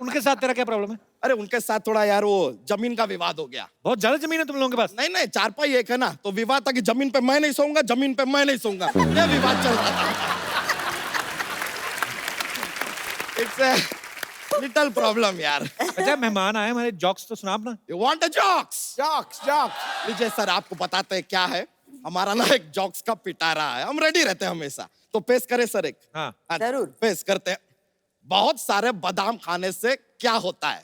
उनके साथ तेरा क्या प्रॉब्लम है? अरे उनके साथ थोड़ा यार वो जमीन का विवाद हो गया। बहुत ज्यादा जमीन है तुम लोगों के पास। नहीं नहीं, चारपाई एक है ना, तो विवाद था कि जमीन पे मैं नहीं सोऊंगा, जमीन पे मैं नहीं सोऊंगा, ये विवाद चल रहा था। इट्स लिटिल प्रॉब्लम यार। अच्छा, मेहमान आए हमारे, जॉक्स तो सुना अपना। You want a jokes? Jokes jokes. लीजिए सर, आपको बताते हैं क्या है, हमारा ना एक जॉक्स का पिटारा है, हम रेडी रहते हैं हमेशा। तो पेश करें सर एक? हाँ। जरूर। पेश करते हैं। बहुत सारे बादाम खाने से क्या होता है?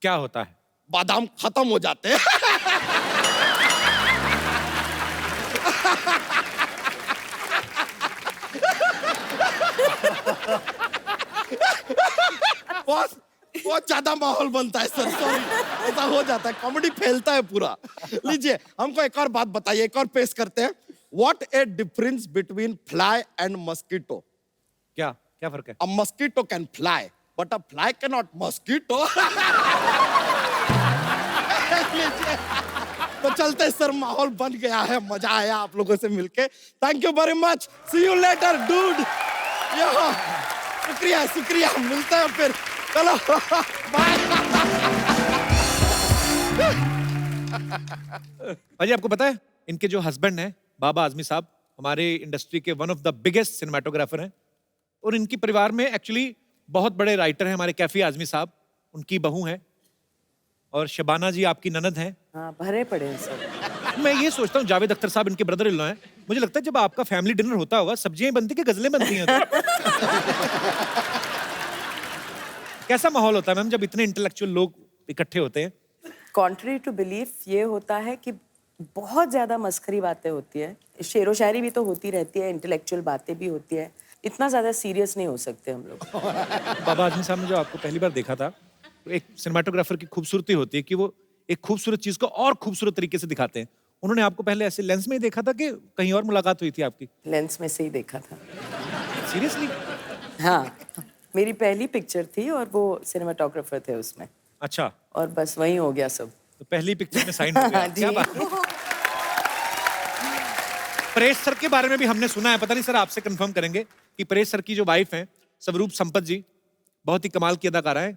क्या होता है? बादाम खत्म हो जाते हैं। बहुत ज्यादा माहौल बनता है सर, सॉरी, ऐसा हो जाता है, कॉमेडी फैलता है पूरा। लीजिए, हमको एक और बात बताइए, एक और पेश करते हैं। What A difference between fly and mosquito? क्या क्या फर्क है? A mosquito can fly, but a fly cannot mosquito. तो चलते हैं सर, माहौल बन गया है, मजा आया आप लोगों से मिलके। Thank you very much, see you later dude. शुक्रिया शुक्रिया, मिलते हैं फिर, चलो बाय। भाई आपको पता है, इनके जो हस्बैंड हैं बाबा आजमी साहब, हमारे इंडस्ट्री के one of the biggest cinematographer हैं, और इनकी परिवार में एक्चुअली बहुत बड़े राइटर हैं हमारे कैफी आजमी साहब, उनकी बहू हैं, और शबाना जी आपकी ननद हैं। हाँ, भरे पड़े हैं सब। मैं ये सोचता हूँ, जावेद अख्तर साहब इनके ब्रदर इन लॉ हैं, मुझे लगता है जब आपका फैमिली डिनर होता होगा, सब्जियां ही बनती कि गजलें बनती हैं? कैसा माहौल होता है मैम जब इतने इंटेलेक्चुअल लोग इकट्ठे होते हैं? कॉन्ट्री टू बिलीफ ये होता है कि बहुत ज्यादा मस्खरी बातें होती है, शेरो शायरी भी तो होती रहती है, इंटेलेक्चुअल बातें भी होती है, इतना ज्यादा सीरियस नहीं हो सकते हम लोग। बाबा आजमी साहब ने जो आपको पहली बार देखा था, तो एक सिनेमाटोग्राफर की खूबसूरती होती है कि वो एक खूबसूरत चीज को और खूबसूरत तरीके से दिखाते हैं। उन्होंने आपको पहले ऐसे लेंस में ही देखा था कि कहीं और मुलाकात हुई थी आपकी? लेंस में से ही देखा था। सीरियसली? हाँ, मेरी पहली पिक्चर थी और वो सिनेमाटोग्राफर थे उसमें। अच्छा, और बस वहीं हो गया सब। तो पहली पिक्चर में साइन हो गया। जी। क्या बात है। परेश सर के बारे में भी हमने सुना है, पता नहीं सर आपसे कंफर्म करेंगे कि परेश सर की जो वाइफ हैं स्वरूप संपत जी, बहुत ही कमाल की अदाकारा है।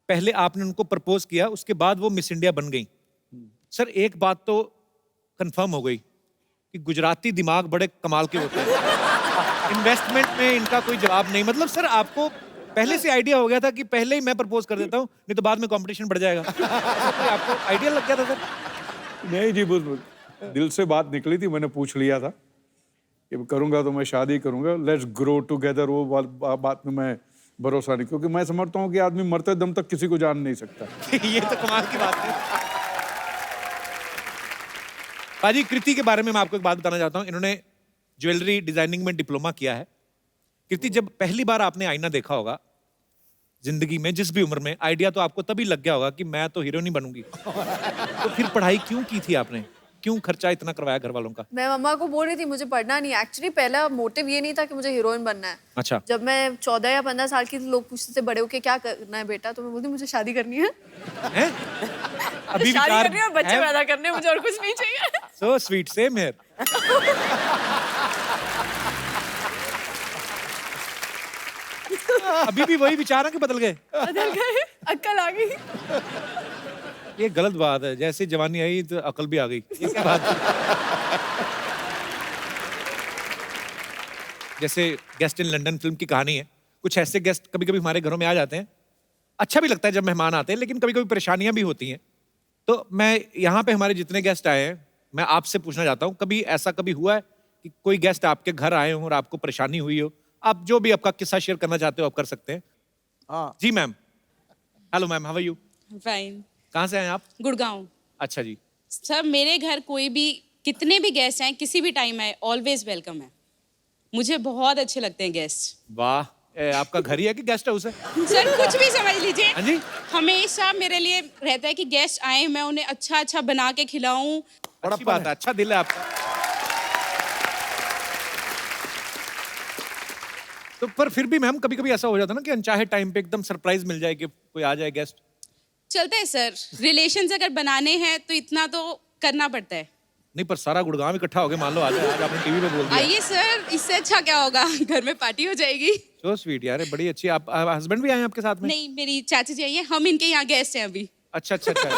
पहले आपने उनको प्रपोज किया, उसके बाद वो मिस इंडिया बन गई। सर एक बात तो कंफर्म हो गई कि गुजराती दिमाग बड़े कमाल के होते हैं। इन्वेस्टमेंट में इनका कोई जवाब नहीं। मतलब सर आपको पहले से आइडिया हो गया था कि पहले ही मैं प्रपोज कर देता हूँ, नहीं तो बाद में कंपटीशन बढ़ जाएगा? आपको आइडिया लग गया था सर? नहीं जी, बुलबुल, दिल से बात निकली थी, मैंने पूछ लिया था कि करूंगा तो मैं शादी करूंगा, लेट्स ग्रो टुगेदर, वो बात में मैं भरोसा नहीं, क्योंकि मैं समझता हूँ कि आदमी मरते दम तक किसी को जान नहीं सकता। ये तो कमाल की बात है। पाजी, कृति के बारे में मैं आपको एक बात बताना चाहता हूँ। इन्होंने ज्वेलरी डिजाइनिंग में डिप्लोमा किया है। कृति, जब पहली बार आपने आईना देखा होगा जिंदगी में, जिस भी उम्र में, आइडिया तो आपको तभी लग गया होगा कि मैं तो हीरोइन ही बनूंगी। तो फिर पढ़ाई क्यों की थी आपने? क्यों खर्चा इतना करवाया घर वालों का? मैं मम्मा को बोल रही थी मुझे पढ़ना नहीं। एक्चुअली पहला मोटिव ये नहीं था कि मुझे हीरोइन बनना है। अच्छा। जब मैं 14 या 15 साल की थी, लोग पूछते थे बड़े होके क्या करना है बेटा, तो मैं बोलती मुझे शादी करनी है। हैं? अभी शादी विचार करनी है और बच्चे पैदा करने हैं, मुझे और कुछ नहीं चाहिए। So sweet, same here. अभी भी वही विचार है कि बदल गए? बदल गए, अक्ल आ गई। ये गलत बात है, जैसे जवानी आई तो अकल भी आ गई। ये क्या बात है? जैसे गेस्ट इन लंदन फिल्म की कहानी है, कुछ ऐसे गेस्ट कभी कभी हमारे घरों में आ जाते हैं। अच्छा भी लगता है जब मेहमान आते हैं, लेकिन कभी कभी परेशानियां भी होती हैं। तो मैं यहाँ पे हमारे जितने गेस्ट आए हैं, मैं आपसे पूछना चाहता हूँ, कभी ऐसा कभी हुआ है कि कोई गेस्ट आपके घर आए हों और आपको परेशानी हुई हो? आप जो भी आपका किस्सा शेयर करना चाहते हो आप कर सकते हैं। हाँ। जी ma'am. Hello ma'am, how are you? Fine. कहाँ से आए आप? गुड़गांव। अच्छा जी। सर मेरे घर कोई भी कितने भी गेस्ट आए किसी भी टाइम आए ऑलवेज वेलकम है। मुझे बहुत अच्छे लगते हैं गेस्ट। वाह, आपका घर ही है कि गेस्ट हाउस है? सर कुछ भी समझ लीजिए। हाँ जी। हमेशा मेरे लिए रहता है कि गेस्ट आए मैं उन्हें अच्छा अच्छा बना के खिलाऊं। अच्छी बात है, अच्छा दिल है आपका। तो पर फिर भी मैम कभी कभी ऐसा हो जाता है ना कि अनचाहे टाइम पे एकदम सरप्राइज मिल जाए कि कोई आ जाए गेस्ट। चलता है सर, रिलेशंस अगर बनाने हैं तो इतना तो करना पड़ता है। नहीं पर सारा गुड़गांव इकट्ठा हो गए, मान लो आ जाए, आज आपने टीवी पे बोल दिया। आइए सर, इससे अच्छा क्या होगा, घर में पार्टी हो जाएगी। सो स्वीट यार, बड़ी अच्छी। आप हस्बैंड भी आए हैं आपके साथ में? नहीं, मेरी चाची जी आई है, हम इनके यहाँ गेस्ट हैं अभी। अच्छा अच्छा अच्छा।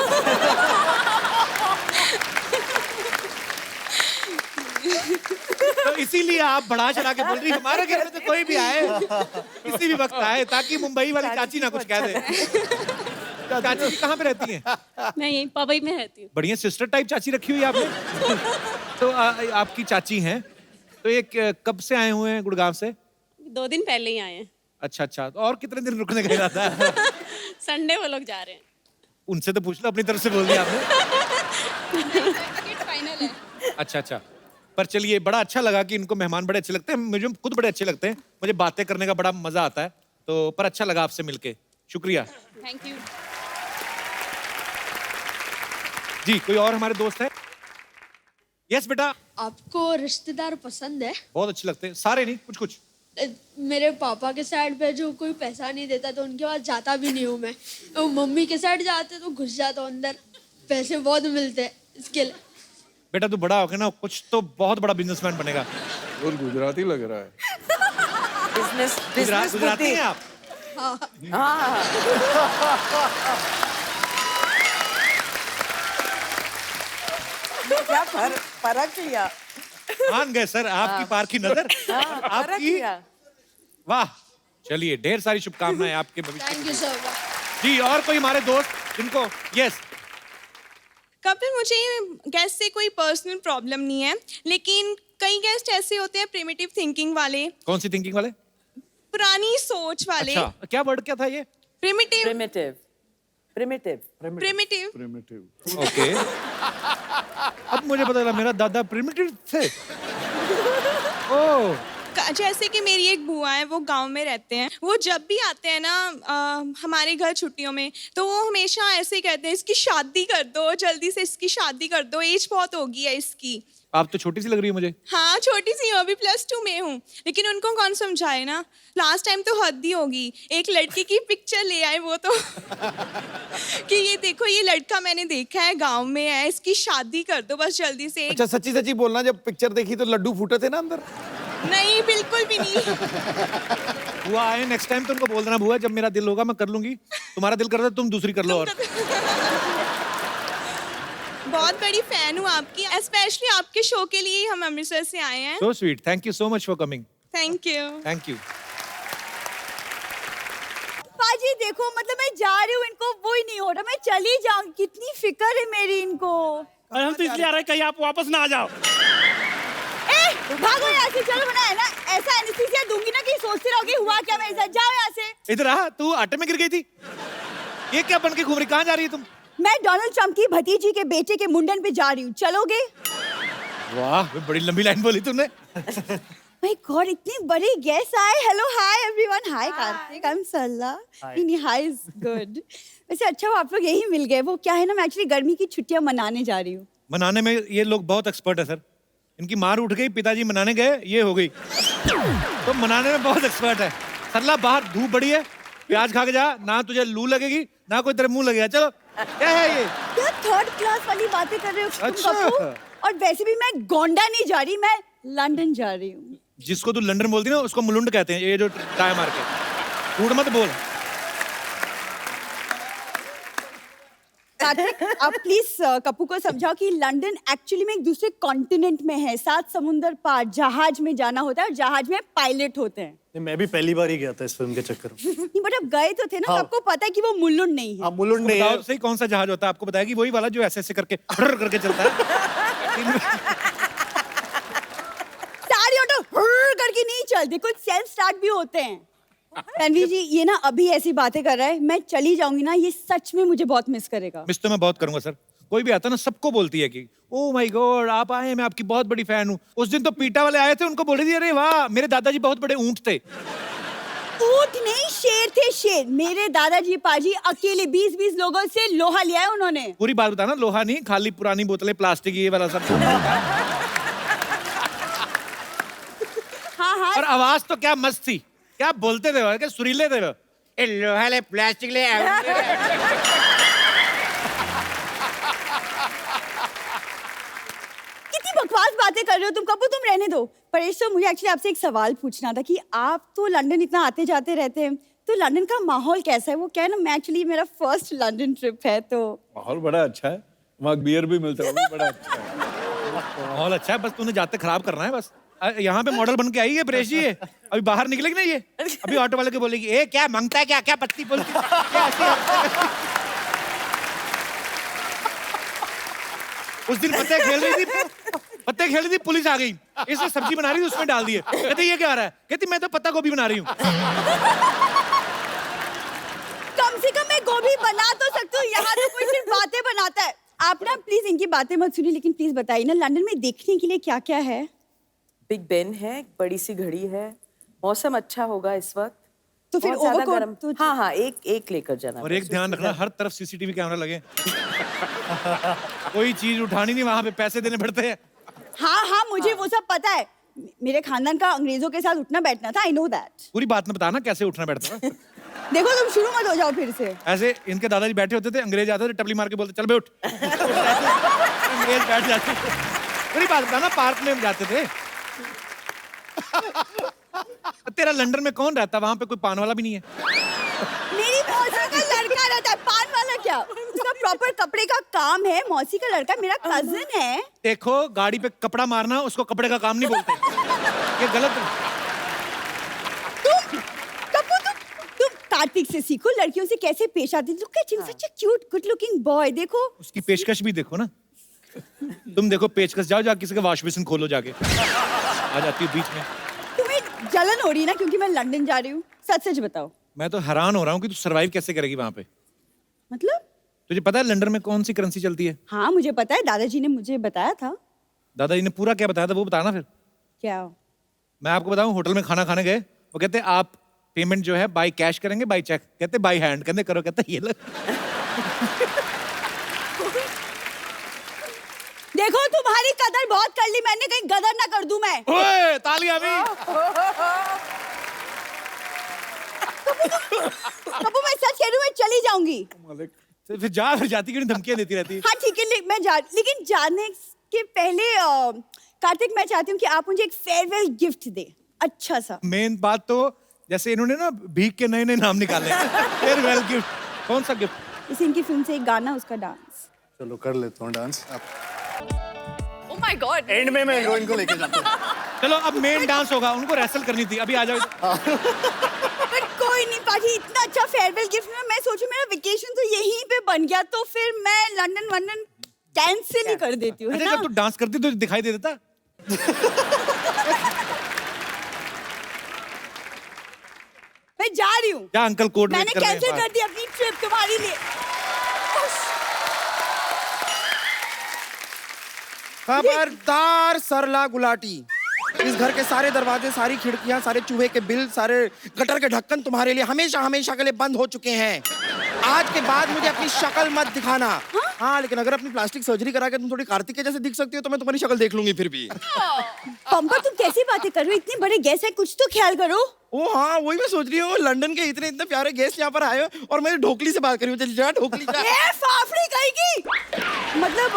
तो इसीलिए आप बढ़ा चढ़ा के बोल रही हमारे घर में तो कोई भी आए किसी भी वक्त आए, ताकि मुंबई वाली चाची ना कुछ कह दे। चाची जी कहाँ पे रहती हैं? मैं यहीं पवई में रहती हूँ। बढ़िया सिस्टर टाइप चाची रखी हुई है आपने। तो आपकी चाची हैं, तो ये कब से आए हुए हैं गुड़गांव से? 2 दिन पहले ही आए हैं। अच्छा अच्छा, तो और कितने दिन रुकने का इरादा है? संडे वो लोग जा रहे हैं। उनसे तो पूछ लो, अपनी तरफ से बोल दिया आपने। फाइनल है। अच्छा अच्छा, पर चलिए बड़ा अच्छा लगा कि इनको मेहमान बड़े अच्छे लगते हैं। मुझे खुद बड़े अच्छे लगते हैं, मुझे बातें करने का बड़ा मजा आता है। तो पर अच्छा लगा आपसे मिलके, शुक्रिया। Thank you. जी कोई और हमारे दोस्त हैं? यस बेटा। आपको रिश्तेदार पसंद है? बहुत अच्छे लगते हैं, सारे नहीं, कुछ कुछ। मेरे पापा के साइड पे जो कोई पैसा नहीं देता तो उनके पास जाता भी नहीं हूँ मैं। तो मम्मी के साइड जाते तो घुस जाता हूँ अंदर, पैसे बहुत मिलते हैं इसके लिए। बेटा तू बड़ा होके ना कुछ तो बहुत बड़ा बिजनेसमैन बनेगा। और गुजराती लग रहा है। बिजनेस गुजराती हैं आप? हाँ। क्या फर्क लिया? मान गए सर आपकी पारखी नजर। फर्क आपकी लिया। वाह, चलिए ढेर सारी शुभकामनाएं आपके भविष्य थैंक के यू लिए। So much. जी और कोई हमारे दोस्त जिनको? यस। कपिल, मुझे गेस्ट से कोई पर्सनल प्रॉब्लम नहीं है, लेकिन कई गेस्ट ऐसे होते हैं प्रिमिटिव थिंकिंग वाले, कौन सी थिंकिंग वाले? पुरानी सोच वाले। अच्छा, क्या वर्ड क्या था ये? Primitive. Primitive. Primitive. Primitive. Primitive. Okay. अब मुझे पता चला मेरा दादा प्रिमिटिव थे। ओह। जैसे कि मेरी एक बुआ है, वो गांव में रहते हैं। वो जब भी आते हैं ना हमारे घर छुट्टियों में, तो वो हमेशा ऐसे ही कहते हैं, इसकी शादी कर दो, जल्दी से इसकी शादी कर दो, एज बहुत हो गई है इसकी। आप तो छोटी सी लग रही है मुझे। हाँ छोटी सी हूँ, अभी +2 में हूँ, लेकिन उनको कौन समझाए ना। लास्ट टाइम तो हद ही होगी, एक लड़की की पिक्चर ले आए वो तो कि ये देखो ये लड़का मैंने देखा है, गांव में है, इसकी शादी कर दो बस जल्दी से। अच्छा सच्ची सच्ची बोलना, जब पिक्चर देखी तो लड्डू फूटे थे ना अंदर? नहीं बिल्कुल भी नहीं। बुआ आए नेक्स्ट टाइम तो उनको बोल देना, बुआ जब मेरा दिल होगा मैं कर लूंगी, तुम्हारा दिल करता है तुम दूसरी कर लो। और बहुत बड़ी फैन हूँ आपकी, स्पेशली आपके शो के लिए हम अमृतसर से आए हैं। So sweet, thank you so much for coming. Thank you. Thank you. पाजी देखो, मतलब मैं जा रही हूँ, इनको वो ही नहीं हो रहा, मैं चली जाऊँ, कितनी फिक्र है मेरी इनको। और हम तो इसलिए आ रहे हैं कहीं आप वापस ना आ जाओ। ए, भागो यहाँ से, चलो बना है ना, ऐसा एनेस्थीसिया दूंगी ना कि सोचते रहोगे हुआ क्या मेरे साथ, जाओ यहाँ से। इधर आ, तू आटे में गिर गई थी, ये क्या बन के घूम रही, कहाँ जा रही है तुम? मैं डोनाल्ड ट्रम्प की भतीजी के बेटे के मुंडन पे जा रही हूँ, चलोगे? वाह बड़ी लंबी लाइन बोली तुमने। माय गॉड, इतने बड़े गेस्ट आए। Hello hi everyone. Hi Kartik, I am सल्ला। नहीं हाय इज गुड। वैसे अच्छा वो आप लोग यही मिल गए। वो क्या है ना, मैं एक्चुअली गर्मी की छुट्टियां मनाने जा रही हूँ। मनाने में ये लोग बहुत एक्सपर्ट है सर। इनकी मार उठ गई, पिताजी मनाने गए, ये हो गई। तो मनाने में बहुत एक्सपर्ट है। सरला बाहर धूप बड़ी है, प्याज खा के जा, ना तुझे लू लगेगी ना कोई तेरे मुंह लगेगा। चलो क्या है ये? क्या थर्ड क्लास वाली बातें कर रहे हो तुम अच्छा। बब्बू? और वैसे भी मैं गोंडा नहीं जा रही, मैं लंदन जा रही हूँ। जिसको तू लंदन बोलती ना उसको मुलुंड कहते हैं, ये जो टाई मार के। झूठ मत बोल। कार्तिक, आप प्लीज कप्पू को समझाओ कि लंदन एक्चुअली में एक दूसरे कॉन्टिनेंट में है, 7 समुंदर पार जहाज में जाना होता है और जहाज में पायलट होते हैं। नहीं, मैं भी पहली बार ही गया था इस फिल्म के चक्कर में। नहीं बट अब गए तो थे ना, हाँ। तो आपको पता है कि वो मुल्लुंड नहीं है। आप मुलुंड नहीं है। बताओ सही कौन सा जहाज होता है? आपको बताया कि वही वाला जो ऐसे करके करके चलता है। सारी ऑटो करके नहीं चलते, कुछ सेल्फ स्टार्ट भी होते हैं। रणवीर जी, ये ना अभी ऐसी बातें कर रहा है, मैं चली जाऊंगी ना, ये सच में मुझे बहुत मिस करेगा। मिस तो मैं बहुत करूंगा सर। कोई भी आता ना सबको बोलती है कि ओ माय गॉड आप आए, मैं आपकी बहुत बड़ी फैन हूँ। उस दिन तो पीटा वाले आए थे, उनको बोल रही थी अरे वाह मेरे दादाजी बहुत बड़े ऊंट थे। ऊंट नहीं, शेर थे, शेर। मेरे दादाजी पाजी अकेले 20-20 लोगों से लोहा लिया है उन्होंने। पूरी बात बताना, लोहा नहीं, खाली पुरानी बोतलें, प्लास्टिक, ये वाला सब। हाँ हाँ। और आवाज तो क्या मस्त थी, क्या बोलते थे, क्या सुरीले थे वो। ए लोहा ले, प्लास्टिक ले। कितनी बकवास बातें कर रहे हो तुम कपूर, तुम रहने दो। परेश, तो मुझे एक्चुअली आपसे एक सवाल पूछना था कि आप तो लंदन इतना आते जाते रहते हैं, तो लंदन का माहौल कैसा है? वो क्या है ना, मैं एक्चुअली मेरा फर्स्ट लंदन ट्रिप है, तो माहौल बड़ा अच्छा है, वहाँ बियर भी मिलता है, वो भी बड़ा अच्छा है। माहौल अच्छा है, बस तूने जाते खराब करना है बस। यहाँ पे मॉडल बन के आई है परेश जी, ये अभी बाहर निकलेगी ना, ये अभी ऑटो वाले को बोलेगी ए क्या मांगता है, क्या क्या पत्ती बोलती है? क्या ऐसी उस दिन पत्ते खेल रही थी, पुलिस आ गई, इसने सब्जी बना रही थी, उसमें डाल दिए। कहती ये क्या आ रहा है? कहती मैं तो पत्ता गोभी बना रही हूँ। कम से कम मैं गोभी बना तो सकती हूँ, यहाँ तो कोई सिर्फ बातें बनाता है। आप ना प्लीज इनकी बातें मत सुनिए, लेकिन प्लीज बताइए ना लंदन में देखने के लिए क्या क्या है? बिग बेन है, एक बड़ी सी घड़ी है, मौसम अच्छा होगा इस वक्त। तो फिर बहुत ज्यादा ओवरकोट गर्म। तो हाँ हाँ, एक लेकर जाना। और एक ध्यान रखना, हर तरफ सीसीटीवी कैमरा लगे। कोई चीज उठानी नहीं, वहां पे पैसे देने पड़ते हैं। हाँ हाँ, मुझे वो सब पता है। मेरे खानदान का अंग्रेजों के साथ उठना बैठना था, आई नो दैट। पूरी बात में बताना कैसे उठना बैठता था। देखो तुम शुरू मत हो जाओ फिर से। ऐसे इनके दादाजी बैठे होते थे, अंग्रेज आते थे, टपली मार के बोलते चल बे उठ। अंग्रेज बैठ जाते। पूरी बात बताना, पार्क में जाते थे। तेरा लंदन में कौन रहता? वहां पे कोई पान वाला भी नहीं है। मेरी मौसी का लड़का रहता है, पान वाला क्या? उसका प्रॉपर कपड़े का काम है, मौसी का लड़का मेरा कजिन है। देखो गाड़ी पे कपड़ा मारना, उसको कपड़े का काम नहीं बोलते। ये गलत है। तुम कार्तिक से सीखो, लड़कियों से कैसे पेश आती। Look at him, such a cute good looking boy. देखो उसकी पेशकश भी देखो ना। तुम देखो पेचकश, जाओ किसी का वॉश बेसिन खोलो जाके, आ जाती है बीच में। तुम्हें जलन हो रही है ना क्योंकि मैं लंदन जा रही हूँ? सच सच बताओ। मैं तो हैरान हो रहा हूँ कि तू सरवाइव कैसे करेगी वहां पे। मतलब? तुझे पता है लंदन में कौन सी करेंसी चलती है? हाँ मुझे पता है, दादाजी ने मुझे बताया था। दादाजी ने पूरा क्या बताया था वो बताना फिर। क्या? मैं आपको बताऊं, होटल में खाना खाने गए, वो कहते आप पेमेंट जो है बाय कैश करेंगे बाय चेक? कहते बाय हैंड। कहते करो, कहते ये लो। देखो तुम्हारी कदर बहुत कर ली मैंने, कहीं गदर ना कर दूं मैं। ओए तालियां भी। कपूर मैं सच कह रही हूँ, मैं चली जाऊंगी। तो फिर जाती क्यों नहीं, धमकियां देती रहती है? हाँ ठीक है, लेकिन जाने के पहले कार्तिक मैं चाहती हूँ कि आप मुझे एक फेयरवेल गिफ्ट दे, अच्छा सा। मेन बात तो जैसे इन्होंने ना भीख के नए नए नाम निकाले। फेयरवेल गिफ्ट, कौन सा गिफ्ट? इसे इनकी फिल्म से एक गाना, उसका डांस। चलो कर लेता हूँ dance. Oh my God! And में मैं हीरोइन को लेके जाता हूँ। चलो अब मेन डांस होगा, उनको रेसल करनी थी, अभी आ जाओ। पर कोई नहीं पाजी, इतना अच्छा फेयरवेल गिफ्ट में मैं सोचूं मेरा वेकेशन तो यहीं पे बन गया, तो फिर मैं लंदन कैंसिल ही कर देती हूँ, है अच्छा ना? जब तू डांस करती तो दिखाई दे देता। मैं जा रही हूँ। क्या अंकल कोड मैंने कैंसिल कर दी अपनी ट्रिप तुम्हारे लिए। खबरदार सरला गुलाटी, इस घर के सारे दरवाजे, सारी खिड़कियां, सारे चूहे के बिल, सारे गटर के ढक्कन तुम्हारे लिए हमेशा हमेशा के लिए बंद हो चुके हैं। आज के बाद मुझे अपनी शक्ल मत दिखाना। हाँ लेकिन अगर अपनी प्लास्टिक सर्जरी करा के तुम थोड़ी कार्तिक के जैसे दिख सकती हो तो मैं तुम्हारी शक्ल देख लूंगी फिर भी। पंपा तुम कैसी बातें कर रहे हो? इतने बड़े गेस्ट है, कुछ तो ख्याल करो। ओ हाँ वही मैं सोच रही हूँ, लंदन के इतने इतने प्यारे गेस्ट यहाँ पर आए हो और मैं ढोकली से बात कर रही हूँ। जा ढोकली जा। ए फाफड़ी कहेगी। मतलब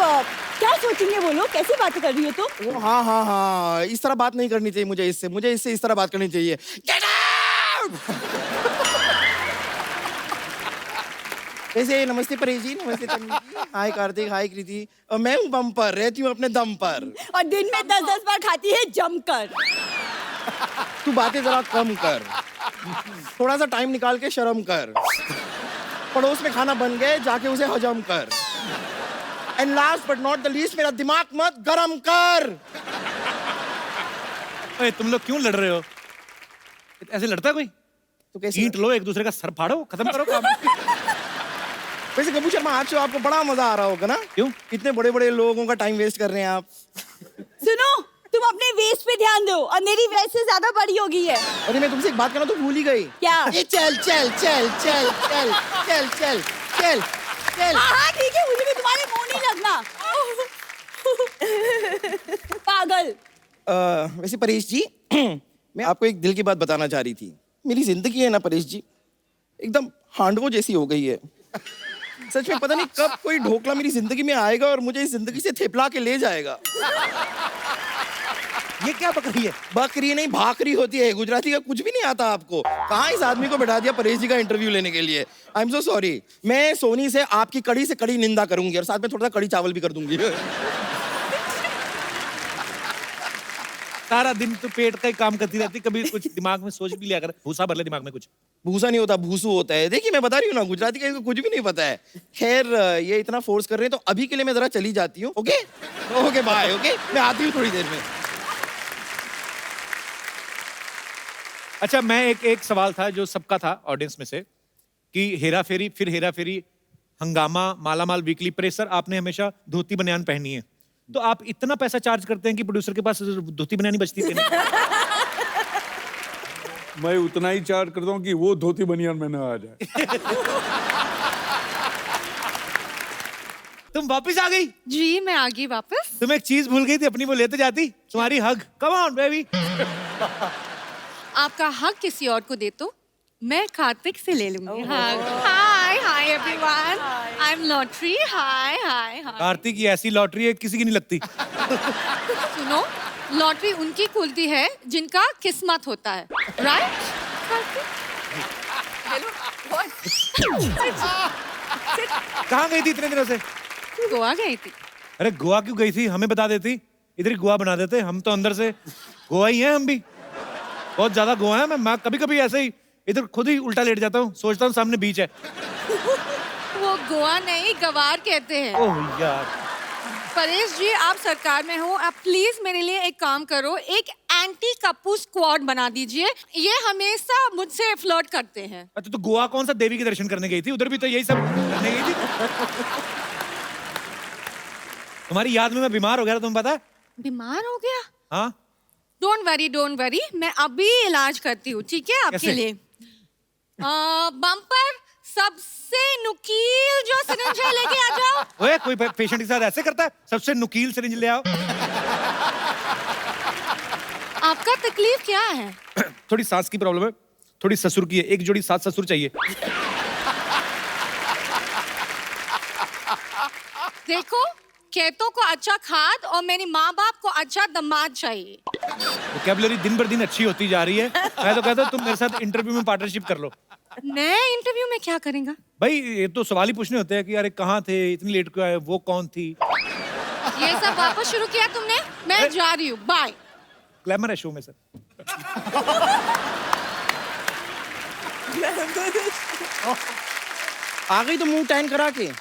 क्या सोचेंगे वो लोग? कैसी बातें कर रही हो तुम? ओ हाँ हाँ हाँ, इस तरह बात नहीं करनी चाहिए मुझे इससे इस तरह बात करनी चाहिए। Get out! वैसे नमस्ते परेश जी, नमस्ते तन्वी जी, हाय कार्तिक, हाय कृति। मैं हूँ बम्पर, रहती हूँ अपने दम पर। और दिन में 10-10 बार खाती है जमकर। तू बातें जरा कम कर, थोड़ा सा टाइम निकाल के शर्म कर। पड़ोस में खाना बन गए, जाके उसे हजम कर। And last but not the least, मेरा दिमाग मत गरम कर। ओए, तुम लोग क्यों लड़ रहे हो? ऐसे लड़ता है कोई? तो कैसे ईंट लो, एक दूसरे का सर फाड़ो, खत्म करो काम। वैसे गब्बू शर्मा, आज तो आपको बड़ा मजा आ रहा होगा ना? क्यों? इतने बड़े बड़े लोगों का टाइम वेस्ट कर रहे हैं आप। सुनो, तुम अपने वेस्ट पे ध्यान दो और मेरी वेस्ट से ज्यादा बड़ी हो गई है। अरे मैं तुमसे एक बात करना तो भूल ही गई। क्या? ये चल चल चल चल चल चल चल चल चल। हाँ ठीक है, मुझे भी तुम्हारे मुंह नहीं लगना। पागल। वैसे परेश जी, मैं आपको एक दिल की बात बताना चाह रही थी। मेरी जिंदगी है ना परेश जी, एकदम हांडवो जैसी हो गई है। सच में पता नहीं कब कोई ढोकला मेरी जिंदगी में आएगा और मुझे इस जिंदगी से थेपला के ले जाएगा। ये क्या बकरी है? बकरी नहीं, भाकरी होती है। गुजराती का कुछ भी नहीं आता आपको। कहाँ इस आदमी को बैठा दिया परेश जी का इंटरव्यू लेने के लिए? I am so sorry. मैं सोनी से आपकी कड़ी से कड़ी निंदा करूंगी और साथ में थोड़ा सा कड़ी चावल भी कर दूंगी। सारा दिन तो पेट का ही काम करती रहती, कभी कुछ दिमाग में सोच भी लिया कर। भूसा भर ले दिमाग में कुछ। भूसा नहीं होता, भूसू होता है। देखिए मैं बता रही हूँ ना, गुजराती का इनको कुछ भी नहीं पता है। खैर, ये इतना फोर्स कर रहे हैं तो अभी के लिए मैं जरा चली जाती हूँ। Okay okay bye. ओके, मैं आती हूँ थोड़ी देर में। अच्छा, मैं एक सवाल था जो सबका था ऑडियंस में से, कि हेरा फेरी, फिर हेरा फेरी, हंगामा, मालामाल वीकली, प्रेशर, आपने हमेशा धोती बनियान पहनी है। तो आप इतना पैसा चार्ज करते हैं कि प्रोड्यूसर के पास धोती बनियान बचती है? मैं उतना ही चार्ज करता हूँ कि वो धोती बनियान में ना आ जाए। तुम वापस आ गई? जी मैं आ गई वापस। तुम एक चीज भूल गई थी अपनी, वो लेते जाती, तुम्हारी हग। Come on baby. आपका हक किसी और को दे तो मैं कार्तिक से ले लूंगी। Hi hi everyone, I am lottery. Hi hi hi. Kartik की ऐसी लॉटरी है किसी की नहीं लगती। सुनो, लॉटरी उनकी खुलती है जिनका किस्मत होता है, राइट? कहाँ गई थी इतने दिनों से? गोवा गई थी। अरे गोवा क्यों गई थी? हमें बता देती, इधर ही गोवा बना देते। हम तो अंदर से गोवा ही हैं, हम भी बहुत ज्यादा गोवा है। मैं कभी कभी ऐसे ही इधर खुद ही उल्टा लेट जाता हूँ, सोचता हूँ सामने बीच है। वो गोवा नहीं, गवार कहते हैं। ओह यार। परेश जी, आप सरकार में हो, आप प्लीज मेरे लिए एक काम करो, एक एंटी कप्पू स्क्वाड बना दीजिए। ये हमेशा मुझसे फ्लर्ट करते हैं। अच्छा, तो गोवा कौन सा देवी के दर्शन करने गई थी? उधर भी तो यही सब करने गई थी। तुम्हारी याद में मैं बीमार हो गया था, तुम्हें पता है? बीमार हो गया? हाँ। डोंट वरी, मैं अभी इलाज करती हूँ, ठीक है आपके लिए। बम्पर, सबसे नुकील जो सिरिंज है लेके आ जाओ। ओए, कोई पेशेंट के साथ ऐसे करता है? सबसे नुकील सिरिंज ले आओ। आपका तकलीफ क्या है? थोड़ी सांस की प्रॉब्लम है, थोड़ी ससुर की है। एक जोड़ी सात ससुर चाहिए। देखो, खेतों को अच्छा खाद और मेरी माँ बाप को अच्छा दामाद चाहिए। वोकैबुलरी दिन बर दिन अच्छी होती जा रही है। मैं तो कहता हूँ तुम मेरे साथ इंटरव्यू में पार्टनरशिप कर लो। मैं इंटरव्यू में क्या करेंगे? भाई ये तो सवाल ही पूछने होते हैं कि अरे कहाँ थे, इतनी लेट क्यों आए, वो कौन थी। ये सब वापस शुरू किया तुमने? मैं जा रही हूँ, बाय। ग्लैमर है शो में सर। आ गई तो मुंह टैन करा के।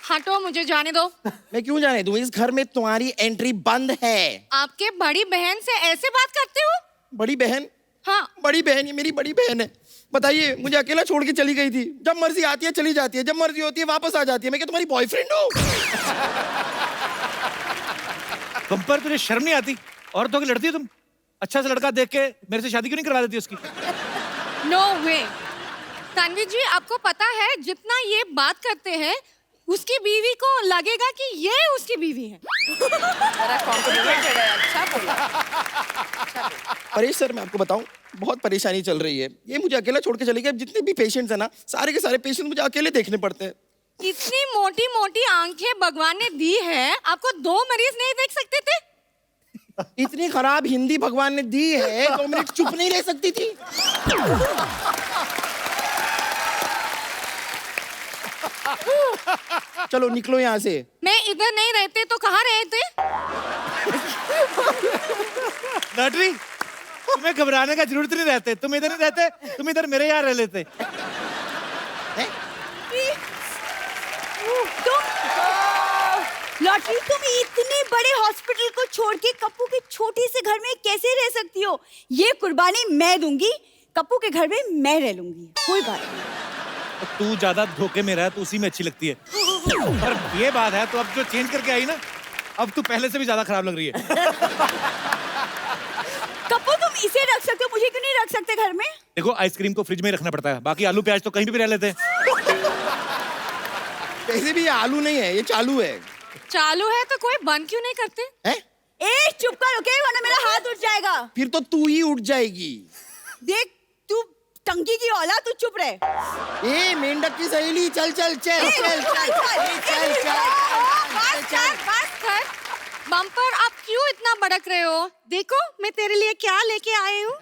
हटो, मुझे जाने दो। मैं क्यों जाने दूं? इस घर में तुम्हारी एंट्री बंद है। आपके बड़ी बहन से ऐसे बात करते हो? बड़ी बहन? हाँ। बड़ी बहन, ये मेरी बड़ी बहन है। बताइए, मुझे अकेला छोड़ के चली गई थी। जब मर्जी आती है चली जाती है, जब मर्जी होती है वापस आ जाती है। मैं क्या तुम्हारी बॉयफ्रेंड हूँ? बम्पर, तुझे शर्म नहीं आती? औरतों की लड़ती है तुम? अच्छा सा लड़का देख के मेरे से शादी क्यों नहीं करवा देती उसकी? नो वे। तन्वी जी, आपको पता है जितना ये बात करते हैं उसकी बीवी को लगेगा कि ये उसकी बीवी है। अच्छा बोला। परेश सर, मैं आपको बताऊं, बहुत परेशानी चल रही है। ये मुझे अकेला छोड़ के चली गई। अब जितने भी पेशेंट्स हैं ना, सारे के सारे पेशेंट मुझे अकेले देखने पड़ते हैं। इतनी मोटी मोटी आंखें भगवान ने दी है, आपको 2 मरीज नहीं देख सकते थे? इतनी खराब हिंदी भगवान ने दी है, 2 मिनट चुप नहीं रह सकती थी। चलो निकलो यहाँ से। मैं इधर नहीं रहते तो कहाँ रहते? नटरी, तुम्हें घबराने का जरूरत नहीं रहते, तुम इधर नहीं रहते, तुम इधर मेरे यहाँ रह लेते। लॉटरी, तुम इतने बड़े हॉस्पिटल को छोड़ के कप्पू के छोटे से घर में कैसे रह सकती हो? ये कुर्बानी मैं दूंगी, कप्पू के घर में मैं रह लूंगी, कोई बात नहीं। तू ज्यादा धोखे में रह तो उसी में अच्छी लगती है। पर ये बात है, तो अब जो चेंज करके आई ना, अब तू पहले से भी ज्यादा खराब लग रही है। कप्पू, तुम इसे रख सकते हो, मुझे क्यों नहीं रख सकते घर में? देखो, आइसक्रीम को फ्रिज में ही रखना पड़ता है, बाकी आलू प्याज तो कहीं भी रह लेते हैं। वैसे भी ये आलू नहीं है, ये चालू है। चालू है तो कोई बंद क्यों नहीं करते? हैं? ए, चुप कर, ओके, वरना मेरा हाथ उठ जाएगा। फिर तो तू ही उठ जाएगी। देख, तू टंकी की औलाद, तू चुप रहे। ए मेंढक की सहेली, चल चल चल चल चल चल चल। बस कर। बम्पर, आप क्यों इतना भड़क रहे हो? देखो मैं तेरे लिए क्या लेके आई हूँ।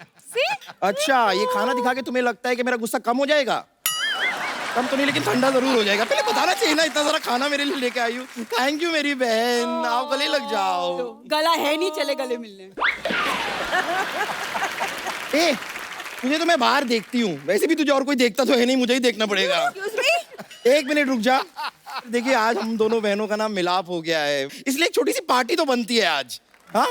अच्छा, ये खाना दिखा के तुम्हें लगता है कि मेरा गुस्सा कम हो जाएगा? कम तो नहीं, लेकिन ठंडा जरूर हो जाएगा। पहले बताना चाहिए ना, इतना सारा खाना मेरे लिए लेके आई हूँ। थैंक यू मेरी बहन, आप गले लग जाओ। गला है नहीं, चले गले मिलने। ए, तुझे तो मैं बाहर देखती हूँ, वैसे भी तुझे और कोई देखता तो है नहीं, मुझे ही देखना पड़ेगा। एक मिनट रुक जा। देखिए, आज हम दोनों बहनों का नाम मिलाप हो गया है, इसलिए एक छोटी सी पार्टी तो बनती है आज। हाँ,